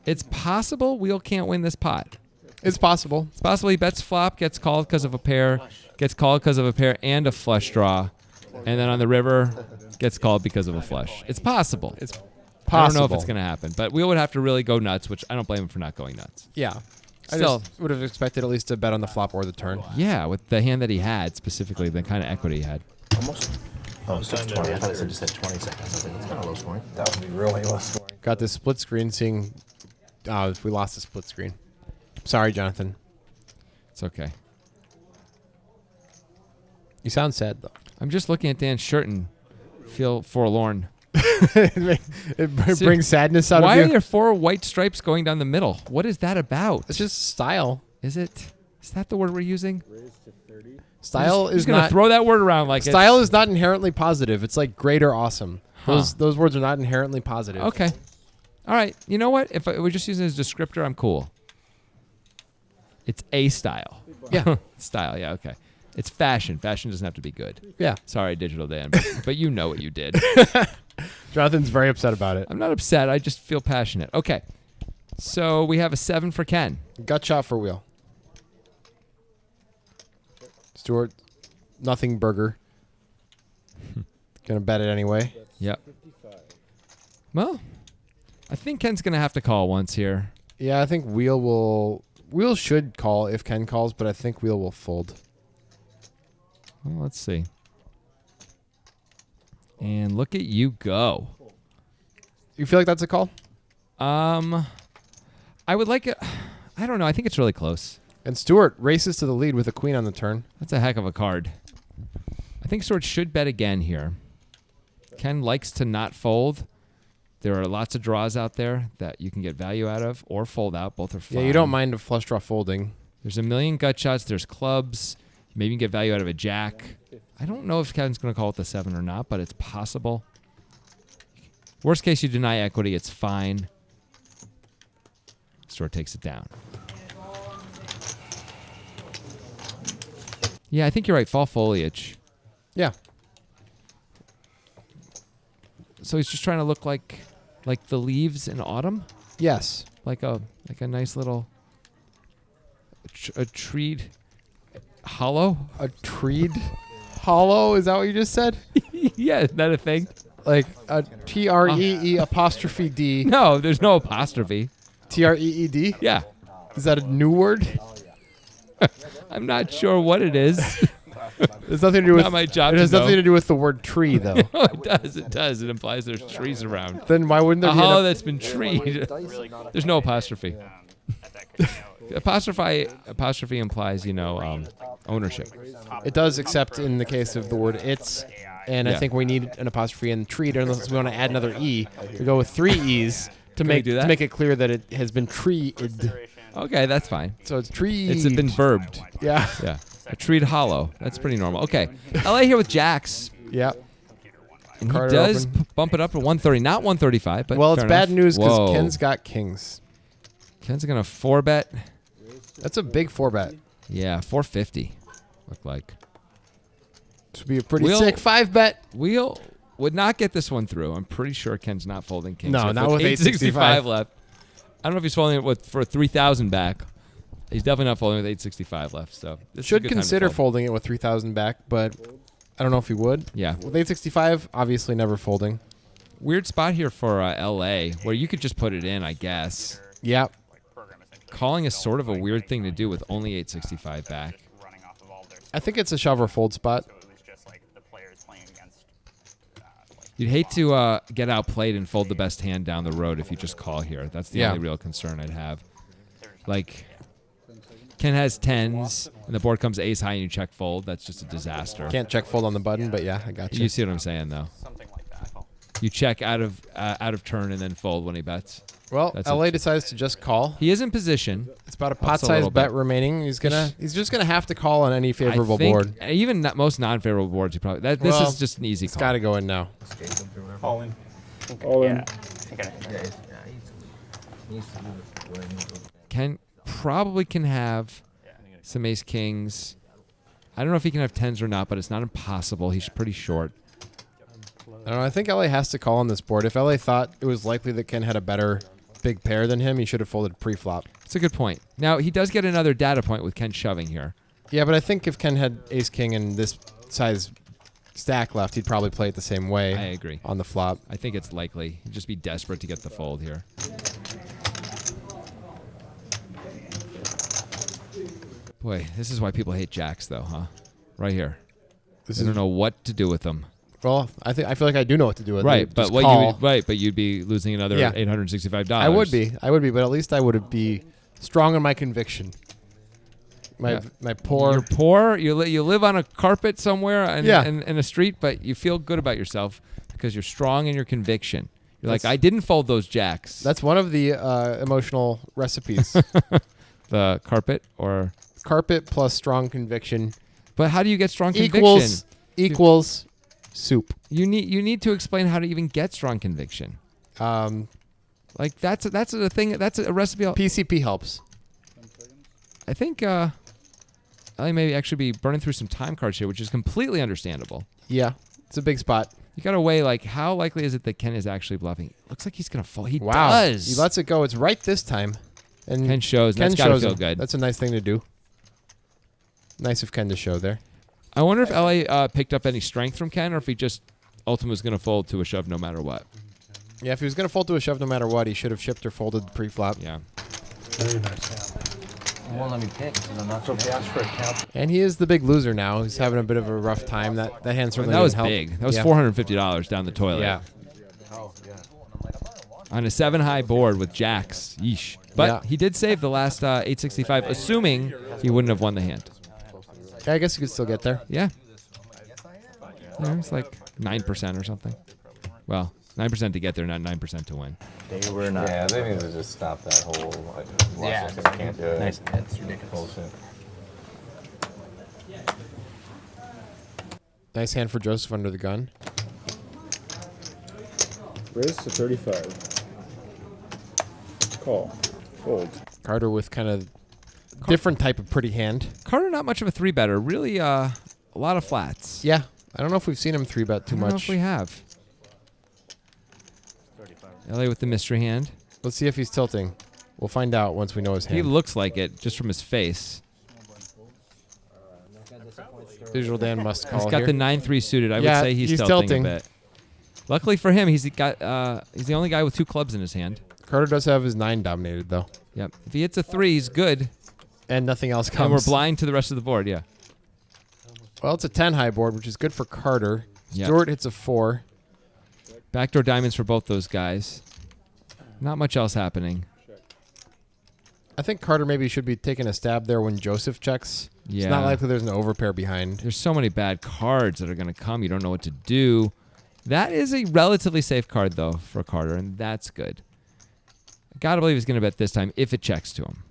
it's possible Wheel can't win this pot. It's possible. It's possible he bets flop, gets called because of a pair, gets called because of a pair and a flush draw, and then on the river gets called because of a flush. It's possible. It's I don't know if possible. it's going to happen, but Wheel would have to really go nuts, which I don't blame him for not going nuts. Yeah. I Still- just would have expected at least to bet on the flop or the turn. Yeah, with the hand that he had, specifically the kind of equity he had. Almost. Oh, 6:20. I thought it just said 20 seconds. I was like, that's kind of low scoring. that would be really low scoring. Got this split screen seeing. We lost the split screen. Sorry, Jonathan. It's okay. You sound sad, though. I'm just looking at Dan's shirt and feel forlorn. it brings sadness out Why of are you. there 4 white stripes going down the middle? What is that about? It's just style. Is that the word we're using? Style He's is gonna not. throw that word around like Style is not inherently positive. It's like great or awesome. Huh. Those words are not inherently positive. Okay. All right. You know what? If we're just using it as a descriptor, I'm cool. It's a style. Yeah. Style. Yeah. Okay. It's fashion. Fashion doesn't have to be good. Yeah. Sorry, Digital Dan, but you know what you did. Jonathan's very upset about it. I'm not upset. I just feel passionate. Okay. So we have a 7 for Ken. Gut shot for wheel. Stuart, nothing burger. Gonna bet it anyway. Yep. Well, I think Ken's gonna have to call once here. Yeah, I think Wheel should call if Ken calls, but I think Wheel will fold. Well, let's see. And look at you go. You feel like that's a call? I would like it. I don't know. I think it's really close. And Stewart races to the lead with a queen on the turn. That's a heck of a card. I think Stewart should bet again here. Ken likes to not fold. There are lots of draws out there that you can get value out of or fold out. Both are fine. Yeah, you don't mind a flush draw folding. There's a million gut shots. There's clubs. Maybe you can get value out of a jack. I don't know if Ken's going to call it the 7 or not, but it's possible. Worst case, you deny equity. It's fine. Stewart takes it down. Yeah, I think you're right. Fall foliage. Yeah. So he's just trying to look like the leaves in autumn, Yes. like a nice little a treed hollow. A treed hollow? Is that what you just said? Yeah, is that a thing? Like a TREE apostrophe D. No, there's no apostrophe. TREED? Yeah, Is that a new word? I'm not sure what it is. There's nothing to do with. Not my job It has to know. nothing to do with the word tree, though. It does. It does. It implies there's trees around. Then why wouldn't there A be? hollow An, that's been treed. There's no apostrophe. Apostrophe implies, ownership. it does, except in the case of the word it's. And I Yeah. think we need an apostrophe in treed, unless we want to add another e. We go with 3 e's to we make do that? to make it clear that it has been treed. Okay, that's fine. So it's treed. It's been verbed. Yeah. Yeah. A treed hollow. That's pretty normal. Okay. LA here with jacks. Yeah. And he Carter does open. bump it up to 130, not 135, but Well, it's fair bad enough. news because Whoa. Ken's got kings. Ken's going to 4-bet. That's a big 4-bet. Yeah, 450. Look like. This would be a pretty We'll- sick 5-bet. We'll would not get this one through. I'm pretty sure Ken's not folding kings. No, here. not with 865 left. I don't know if he's folding it for 3,000 back. He's definitely not folding with 865 left. So this is a Should good time to consider fold. folding it with 3,000 back, but I don't know if he would. Yeah. With 865, obviously never folding. Weird spot here for LA where you could just put it in, I guess. Yeah. Calling is sort of a weird thing to do with only 865 back. I think it's a shove or fold spot. You'd hate to get outplayed and fold the best hand down the road if you just call here. That's the Yeah. only real concern I'd have. Like, Ken has 10s, and the board comes ace high and you check fold. That's just a disaster. Can't check fold on the button, but yeah, I got you. You see what I'm saying, though? Something like that. You check out of turn and then fold when he bets. Well, That's LA it. decides to just call. He is in position. It's about a Helps a little pot-sized bet bit. remaining. He's just gonna have to call on any favorable I think board. Even most non-favorable boards, you probably this Well, is just an easy It's call. got to go in now. All in. Yeah. I think Ken probably can have some ace kings. I don't know if he can have 10s or not, but it's not impossible. He's pretty short. I don't know. I think LA has to call on this board. If LA thought it was likely that Ken had a better big pair than him, he should have folded pre-flop. It's a good point. Now, he does get another data point with Ken shoving here. Yeah, but I think if Ken had ace king and this size stack left, he'd probably play it the same way. I agree. On the flop. I think it's likely. He'd just be desperate to get the fold here. Boy, this is why people hate jacks, though, huh? Right here. This They is don't know what to do with them. well. I feel like I do know what to do with Right, it. but Just what call. you would, right, but you'd be losing another Yeah. $865. I would be, but at least I would be strong in my conviction. Yeah. My poor. You're poor. You live on a carpet somewhere Yeah. in a street, but you feel good about yourself because you're strong in your conviction. You're like, That's- I didn't fold those jacks. That's one of the emotional recipes. The carpet, or Carpet plus strong conviction but how do you get strong conviction? equals soup. You need to explain how to even get strong conviction. Like that's a thing. That's a recipe. PCP helps. I think I may actually be burning through some time cards here, which is completely understandable. Yeah, it's a big spot. You got to weigh like how likely is it that Ken is actually bluffing? Looks like he's gonna fall. He Wow, does. he lets it go. It's right this time. And Ken shows. Ken That's gotta shows feel him. good. That's a nice thing to do. Nice of Ken to show there. I wonder if LA picked up any strength from Ken, or if he just ultimately was going to fold to a shove no matter what. Yeah, if he was going to fold to a shove no matter what, he should have chipped or folded pre-flop. Yeah. Very nice hand. won't let me pick because I'm not. So if you ask for a count, And he is the big loser now. He's having a bit of a rough time. That hand certainly That was didn't help. big. That was Yeah. $450 down the toilet. Yeah. On a 7-high board with jacks. Yeesh. But Yeah. he did save the last 865, assuming he wouldn't have won the hand. Yeah, I guess you could still get there. Yeah. It's like 9% or something. Well, 9% to get there, not 9% to win. They were not. Yeah, they need to just stop that whole like, Yeah, Washington can't do it. nice. That's ridiculous. Bullshit. Nice hand for Joseph under the gun. raise to 35. Call. Fold. Carter with kind of different type of pretty hand. Carter, not much of a 3-better. Really, a lot of flats. Yeah. I don't know if we've seen him 3-bet too I don't know much. if we have. LA with the mystery hand. Let's see if he's tilting. We'll find out once we know his He hand. looks like it just from his face. Digital Dan must call He's got here. the 9-3 suited. I Yeah, would say he's, he's tilting tilting. a bit. Luckily for him, he's the only guy with 2 clubs in his hand. Carter does have his 9 dominated, though. Yep. If he hits a 3, he's good. And nothing else And we're comes. blind to the rest of the board, yeah. Well, it's a 10 high board, which is good for Carter. Yep. Stewart hits a 4. Backdoor diamonds for both those guys. Not much else happening. I think Carter maybe should be taking a stab there when Joseph checks. Yeah. It's not likely there's an overpair behind. There's so many bad cards that are going to come. You don't know what to do. That is a relatively safe card, though, for Carter, and that's good. I got to believe he's going to bet this time if it checks to him.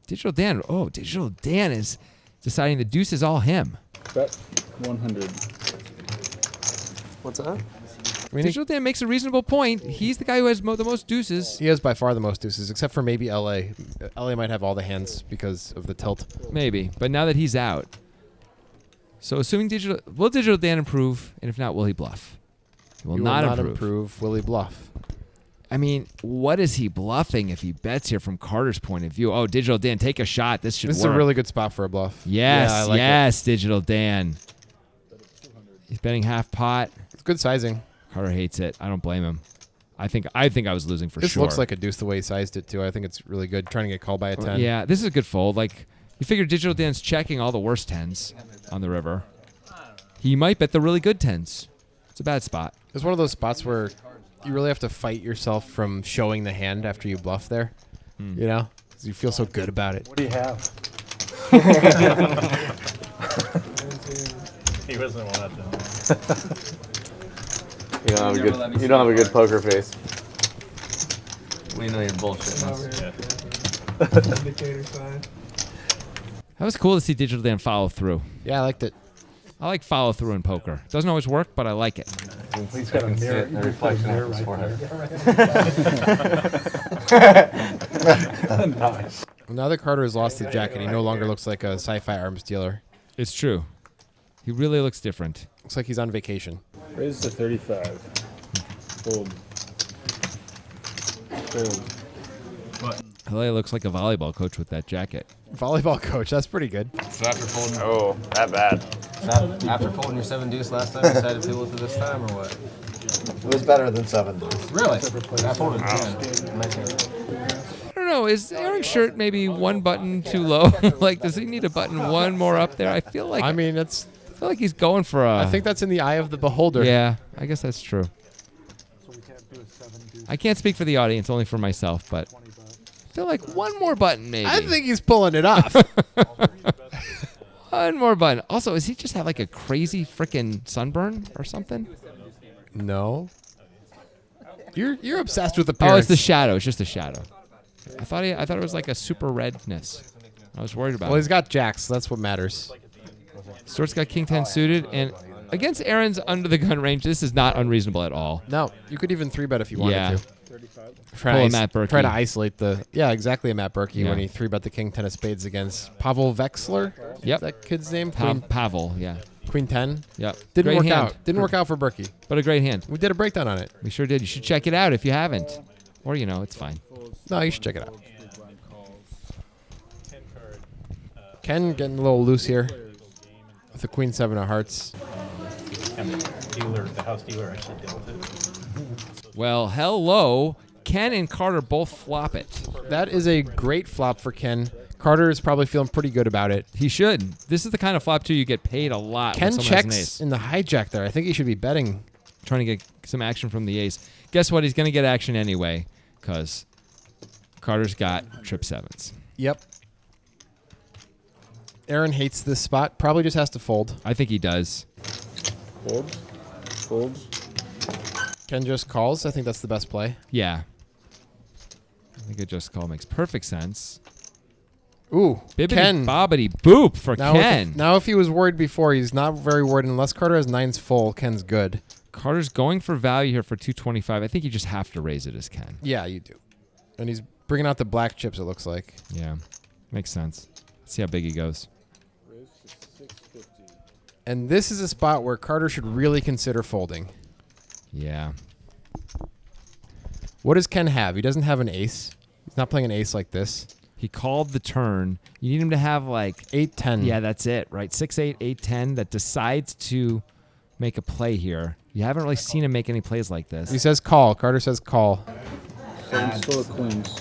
Digital Dan. Oh, Digital Dan is deciding the deuce is all him. Bet 100. What's that? I mean, Digital Dan makes a reasonable point. He's the guy who has the most deuces. he has by far the most deuces, except for maybe LA. LA might have all the hands because of the tilt. Maybe. But now that he's out. So assuming will Digital Dan improve? And if not, will he bluff? He will, He not improve. Will he bluff? I mean, what is he bluffing if he bets here from Carter's point of view? Oh, Digital Dan, take a shot. This should This work. is a really good spot for a bluff. Yes, Yeah, I like yes, Digital Dan. He's betting half pot. It's good sizing. Carter hates it. I don't blame him. I think I was losing for This sure. looks like a deuce the way he sized it, too. I think it's really good. Trying to get called by a 10. Yeah, this is a good fold. Like, you figure Digital Dan's checking all the worst 10s on the river. He might bet the really good 10s. It's a bad spot. It's one of those spots where you really have to fight yourself from showing the hand after you bluff there. You know? 'Cause you feel so good about it. What do you have? He doesn't want that. You don't have a good poker face. We know you're bullshit. That was cool to see Digital Dan follow through. Yeah, I liked it. I like follow through in poker. Doesn't always work, but I like it. He's got a mirror. The reflection of his forehead. Now that Carter has lost the jacket, he no longer looks like a sci-fi arms dealer. It's true. He really looks different. Looks like he's on vacation. Raise to 35. Fold. Fold. LA looks like a volleyball coach with that jacket. Volleyball coach, that's pretty good. So after folding, Oh, that bad. after folding your 7 deuce last time, you decided to with it this time or what? It was better than 7 deuce. Really? I folded 10. Nice hand. I don't know. Is Aaron's shirt maybe one button too low? Like, does he need a button one more up there? I feel like I mean, it's. I feel like he's going for a. I think that's in the eye of the beholder. Yeah, I guess that's true. I can't speak for the audience, only for myself, but I feel like one more button maybe. I think he's pulling it off. One more button. Also, does he just have like a crazy freaking sunburn or something? No. You're obsessed with appearance. Oh, it's the shadow. It's just a shadow. I thought it was like a super redness. I was worried about Well, it. he's got jacks. So that's what matters. Stewart's got King 10 suited, and against Aaron's under the gun range, this is not unreasonable at all. No, you could even 3-bet if you wanted Yeah. to. Pull a Matt Berkey. Try to isolate the. Yeah, exactly. A Matt Berkey Yeah. when he 3-bet the King 10 of spades against Pavel Vexler. Yep. Is that kid's name? Queen, Pavel, yeah. Queen 10. Yep. Didn't Great work hand. out. Didn't work out for Berkey. But a great hand. We did a breakdown on it. We sure did. You should check it out if you haven't. Or, it's fine. No, you should check it out. Ken getting a little loose here with the Queen 7 of Hearts. And the house dealer actually dealt with it. Well, hello. Ken and Carter both flop it. That is a great flop for Ken. Carter is probably feeling pretty good about it. He should. This is the kind of flop too you get paid a lot. Ken when someone has an checks ace. in the hijack there. I think he should be betting. Trying to get some action from the ace. Guess what? He's going to get action anyway because Carter's got trip sevens. Yep. Aaron hates this spot. Probably just has to fold. I think he does. Folds. Folds. Ken just calls. I think that's the best play. Yeah. I think a just call makes perfect sense. Ooh, Bibbidi Ken. bobbidi boop for Now Ken. Now if he was worried before, he's not very worried. Unless Carter has nines full, Ken's good. Carter's going for value here for 225. I think you just have to raise it as Ken. Yeah, you do. And he's bringing out the black chips, it looks like. Yeah. Makes sense. Let's see how big he goes. And this is a spot where Carter should really consider folding. Yeah. What does Ken have? He doesn't have an ace. He's not playing an ace like this. He called the turn. You need him to have like 8-10. Yeah, that's it, right? 6-8, 8-10 that decides to make a play here. You haven't really seen him make any plays like this. He says call. Carter says call. Seven's full of queens.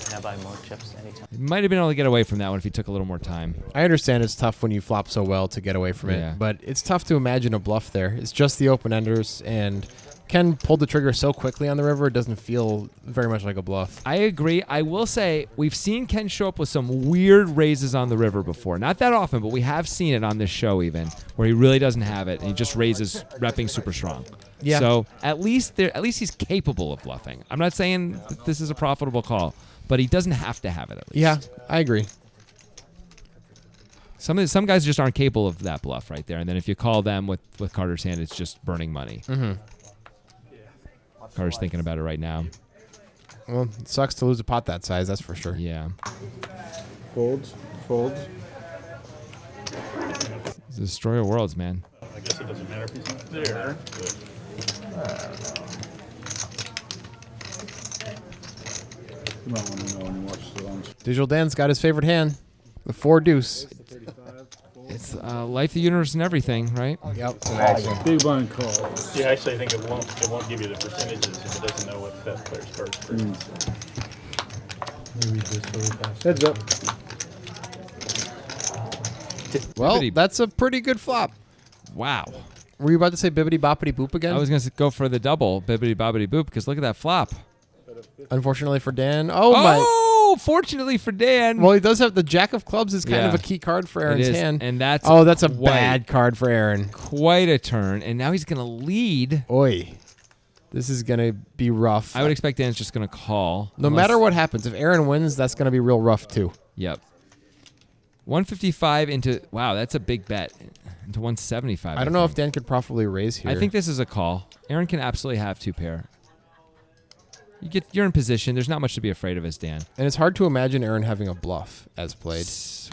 Can I buy more chips anytime? He might have been able to get away from that one if he took a little more time. I understand it's tough when you flop so well to get away from it, Yeah. but it's tough to imagine a bluff there. It's just the open-enders, and Ken pulled the trigger so quickly on the river, it doesn't feel very much like a bluff. I agree. I will say we've seen Ken show up with some weird raises on the river before. Not that often, but we have seen it on this show even, where he really doesn't have it and he just raises repping super strong. Yeah. So at least he's capable of bluffing. I'm not saying that this is a profitable call, but he doesn't have to have it at least. Yeah, I agree. Some guys just aren't capable of that bluff right there. And then if you call them with Carter's hand, it's just burning money. Mm-hmm. Carter's thinking about it right now. Well, it sucks to lose a pot that size, that's for sure. Yeah. Folds. Folds. It's a destroyer of worlds, man. I guess it doesn't matter if he's not there. You might want to know when you watch the lunch. Digital Dan's got his favorite hand, the 4 deuce. It's life, the universe, and everything, right? Yep. Big blind call. Yeah, actually, I think it won't give you the percentages if it doesn't know what that player's first. Heads up. Well, Bibbidi- that's a pretty good flop. Wow. Were you about to say bibbity boppity boop again? I was going to go for the double, bibbity bobbity boop, because look at that flop. Unfortunately for Dan. Oh, Fortunately for Dan. my. Well, he does have the jack of clubs is kind of Yeah. a key card for It Aaron's is, hand. and that's that's a quite- bad card for Aaron. Quite a turn, and now he's going to lead. Oi. This is going to be rough. I would expect Dan's just going to call. No unless- matter what happens, if Aaron wins, that's going to be real rough too. Yep. 155 into, wow, that's a big bet, into 175. I don't know if think. Dan could profitably raise here. I think this is a call. Aaron can absolutely have two pair. You're in position. There's not much to be afraid of as Dan. And it's hard to imagine Aaron having a bluff as played.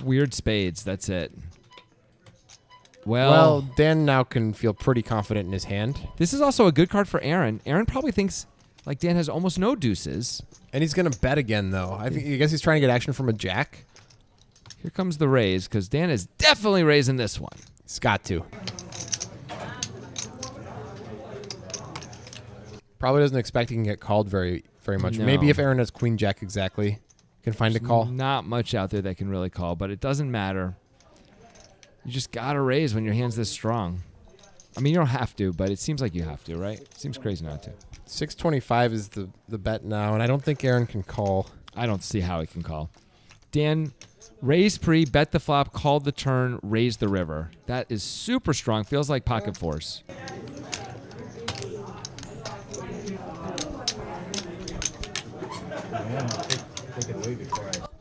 Weird spades. That's it. Well, Dan now can feel pretty confident in his hand. This is also a good card for Aaron. Aaron probably thinks like Dan has almost no deuces. And he's going to bet again, though. I guess he's trying to get action from a jack. Here comes the raise because Dan is definitely raising this one. He's got to. Probably doesn't expect he can get called very much. No. Maybe if Aaron has queen jack exactly, can find a call. Not much out there that can really call, but it doesn't matter. You just got to raise when your hand's this strong. I mean, you don't have to, but it seems like you have to, right? It seems crazy not to. 625 is the bet now, and I don't think Aaron can call. I don't see how he can call. Dan raised pre, bet the flop, called the turn, raised the river. That is super strong. Feels like pocket force.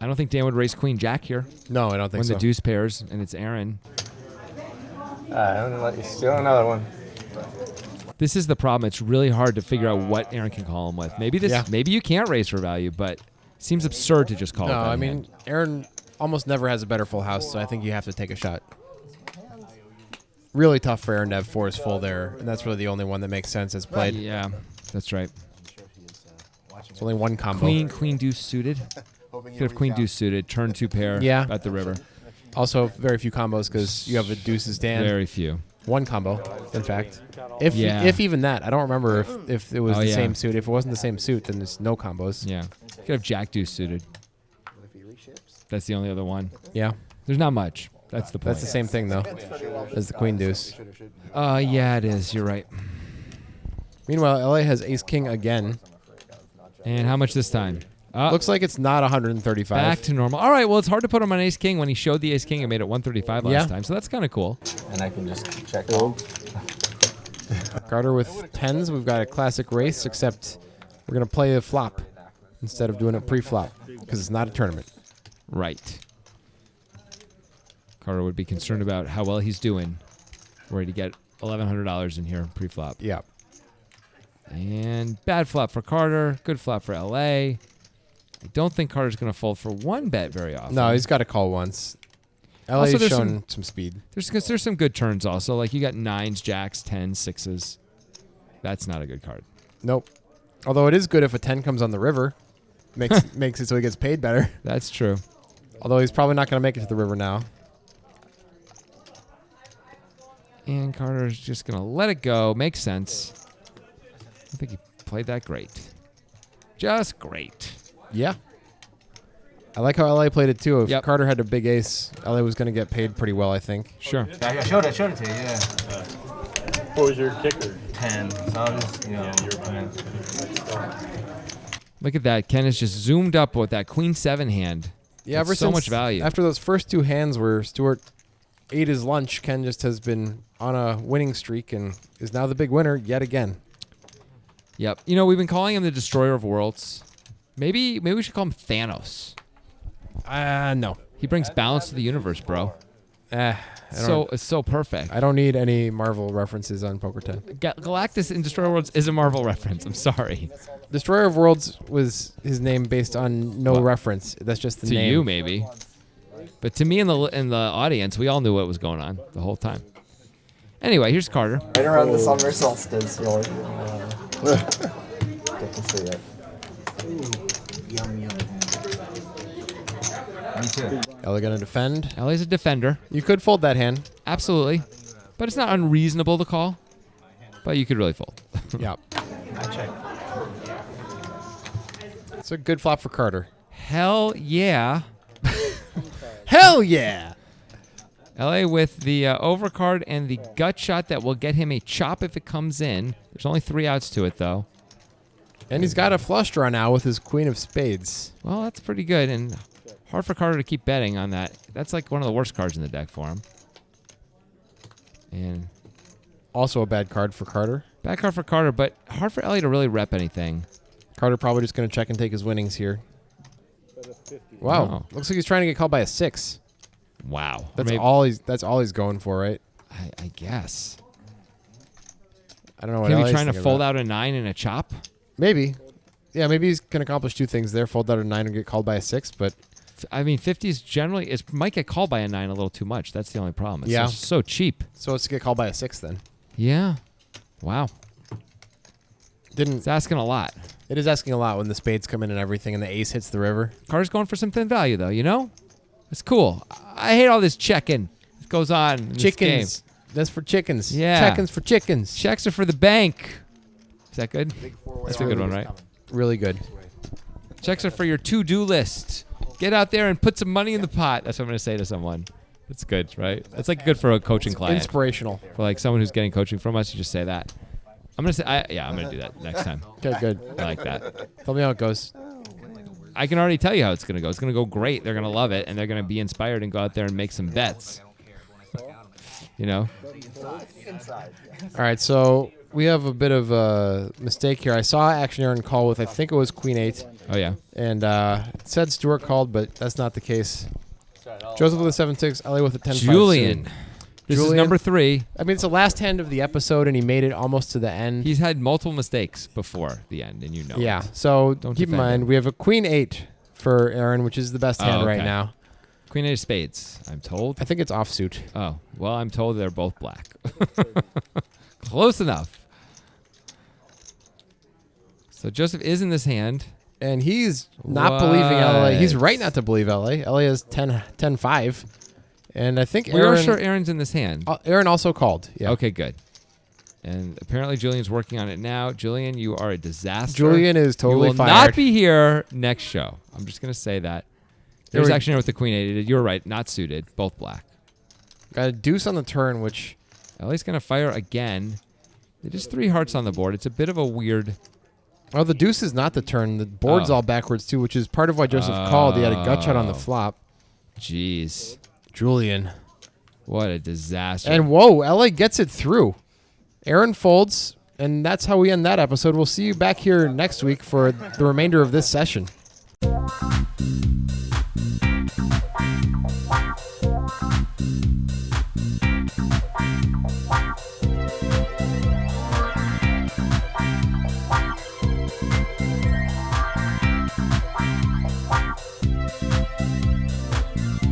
I don't think Dan would raise queen jack here No, I don't think when so. the deuce pairs and it's Aaron. I'm gonna let you steal another one. This is the problem. It's really hard to figure out what Aaron can call him with. Maybe maybe you can't raise for value, but it seems absurd to just call it. No, that I mean, hand. Aaron almost never has a better full house, so I think you have to take a shot. Really tough for Aaron to have fours full there, and that's really the only one that makes sense as played. Yeah, that's right. It's only one combo. Queen deuce suited. Could have queen deuce suited, turn two pair Yeah. at the river. Also, very few combos because you have a deuces Dan. Very few. One combo, in fact. If Yeah. if even that. I don't remember if it was Oh, the yeah. same suit. If it wasn't the same suit, then there's no combos. Yeah. Could have Jack Deuce suited. That's the only other one. Yeah. There's not much. That's the point. That's the same thing, though, as the Queen Deuce. Yeah, it is. You're right. Meanwhile, LA has Ace King again. And how much this time? Looks like it's not 135. Back to normal. All right. Well, it's hard to put him on Ace King when he showed the Ace King and made it 135 last Yeah. time. So that's kind of cool. And I can just check all. Carter with tens. We've got a classic race, except we're going to play a flop instead of doing it pre-flop because it's not a tournament. Right. Carter would be concerned about how well he's doing. Worried to get $1,100 in here pre-flop. Yeah. And bad flop for Carter. Good flop for LA. I don't think Carter's going to fold for one bet very often. No, he's got to call once. LA's Also, there's shown some speed. There's some good turns also. Like you got 9s, jacks, 10s, 6s. That's not a good card. Nope. Although it is good if a 10 comes on the river. Makes it so he gets paid better. That's true. Although he's probably not going to make it to the river now. And Carter's just going to let it go. Makes sense. I think he played that great. Just great. Yeah. I like how LA played it too. If Yep. Carter had a big ace, LA was going to get paid pretty well, I think. Sure. Yeah, I showed it to you. Yeah. What was your kicker? 10. So I was, you know. Look at that. Ken has just zoomed up with that Queen 7 hand. Yeah, That's ever so since much value. After those first two hands where Stewart ate his lunch, Ken just has been on a winning streak and is now the big winner yet again. Yep. You know, we've been calling him the Destroyer of Worlds. Maybe we should call him Thanos. No. He brings balance to the universe, bro. It's so perfect. I don't need any Marvel references on Poker 10. Galactus in Destroyer of Worlds is a Marvel reference. I'm sorry. Destroyer of Worlds was his name based on no Well, reference. That's just the To name. you, maybe. But to me in the audience, we all knew what was going on the whole time. Anyway, here's Carter. Right around the summer solstice, you'll get to see it. Me too. LA going to defend. LA's a defender. You could fold that hand. Absolutely. But it's not unreasonable to call. But you could really fold. Yeah. I check. It's a good flop for Carter. Hell yeah. Hell yeah! LA with the overcard and the gut shot that will get him a chop if it comes in. There's only 3 outs to it, though. And he's got a flush draw now with his Queen of Spades. Well, that's pretty good, and hard for Carter to keep betting on that. That's like one of the worst cards in the deck for him. And Also a bad card for Carter. bad card for Carter, but hard for LA to really rep anything. Carter probably just going to check and take his winnings here. Wow. Wow. Looks like he's trying to get called by a 6. Wow. Or That's maybe- all he's going for, right? I guess. I don't know what Maybe LA's trying to thinking fold about. out a 9 and a chop. Maybe. Yeah, maybe he's going to accomplish two things there. Fold out a 9 and get called by a 6, but I mean, 50s generally might get called by a 9 a little too much. That's the only problem. It's Yeah. just so cheap. so it's to get called by a 6 then. Yeah. Wow. It's asking a lot. It is asking a lot when the spades come in and everything and the ace hits the river. Carter's going for some thin value, though, you know? It's cool. I hate all this checking that goes on in this game. Chickens. That's for chickens. Yeah. Check-ins for chickens. Checks are for the bank. Is that good? That's a good one, right? Really good. Checks are for your to-do list. Get out there and put some money in the pot. That's what I'm going to say to someone. That's good, right? That's like good for a coaching client. Inspirational. For like someone who's getting coaching from us, you just say that. I'm going to say, I'm going to do that next time. Okay, good. I like that. Tell me how it goes. I can already tell you how it's going to go. It's going to go great. They're going to love it, and they're going to be inspired and go out there and make some bets. You know? All right, so we have a bit of a mistake here. I saw Action Aaron call with, I think it was Queen 8. Oh, yeah. And it said Stewart called, but that's not the case. Joseph with a 7-6, LA with a 10-5. Julian. This is Julian. number 3. I mean, it's the last hand of the episode, and he made it almost to the end. He's had multiple mistakes before the end, and you know Yeah, it. so Don't keep in defend mind, him. we have a Queen 8 for Aaron, which is the best hand right okay. now. Queen 8 of spades, I'm told. I think it's offsuit. Oh, well, I'm told they're both black. Close enough. So Joseph is in this hand. And he's not believing LA. He's What? right not to believe LA. LA is 10-5. And I think We are Aaron, sure Aaron's in this hand. Aaron also called. Yeah. Okay, good. And apparently Julian's working on it now. Julian, you are a disaster. Julian is totally You will fired. not be here next show. I'm just going to say that. There's we- action here with the queen 8. You're right. Not suited. Both black. Got a deuce on the turn, which Ellie's going to fire again. It is 3 hearts on the board. It's a bit of a weird... oh, the deuce is not the turn. The board's Oh. all backwards too, which is part of why Joseph called. He had a gut shot on the Oh. flop. Jeez. Julian. What a disaster. And whoa, LA gets it through. Aaron folds, and that's how we end that episode. We'll see you back here next week for the remainder of this session.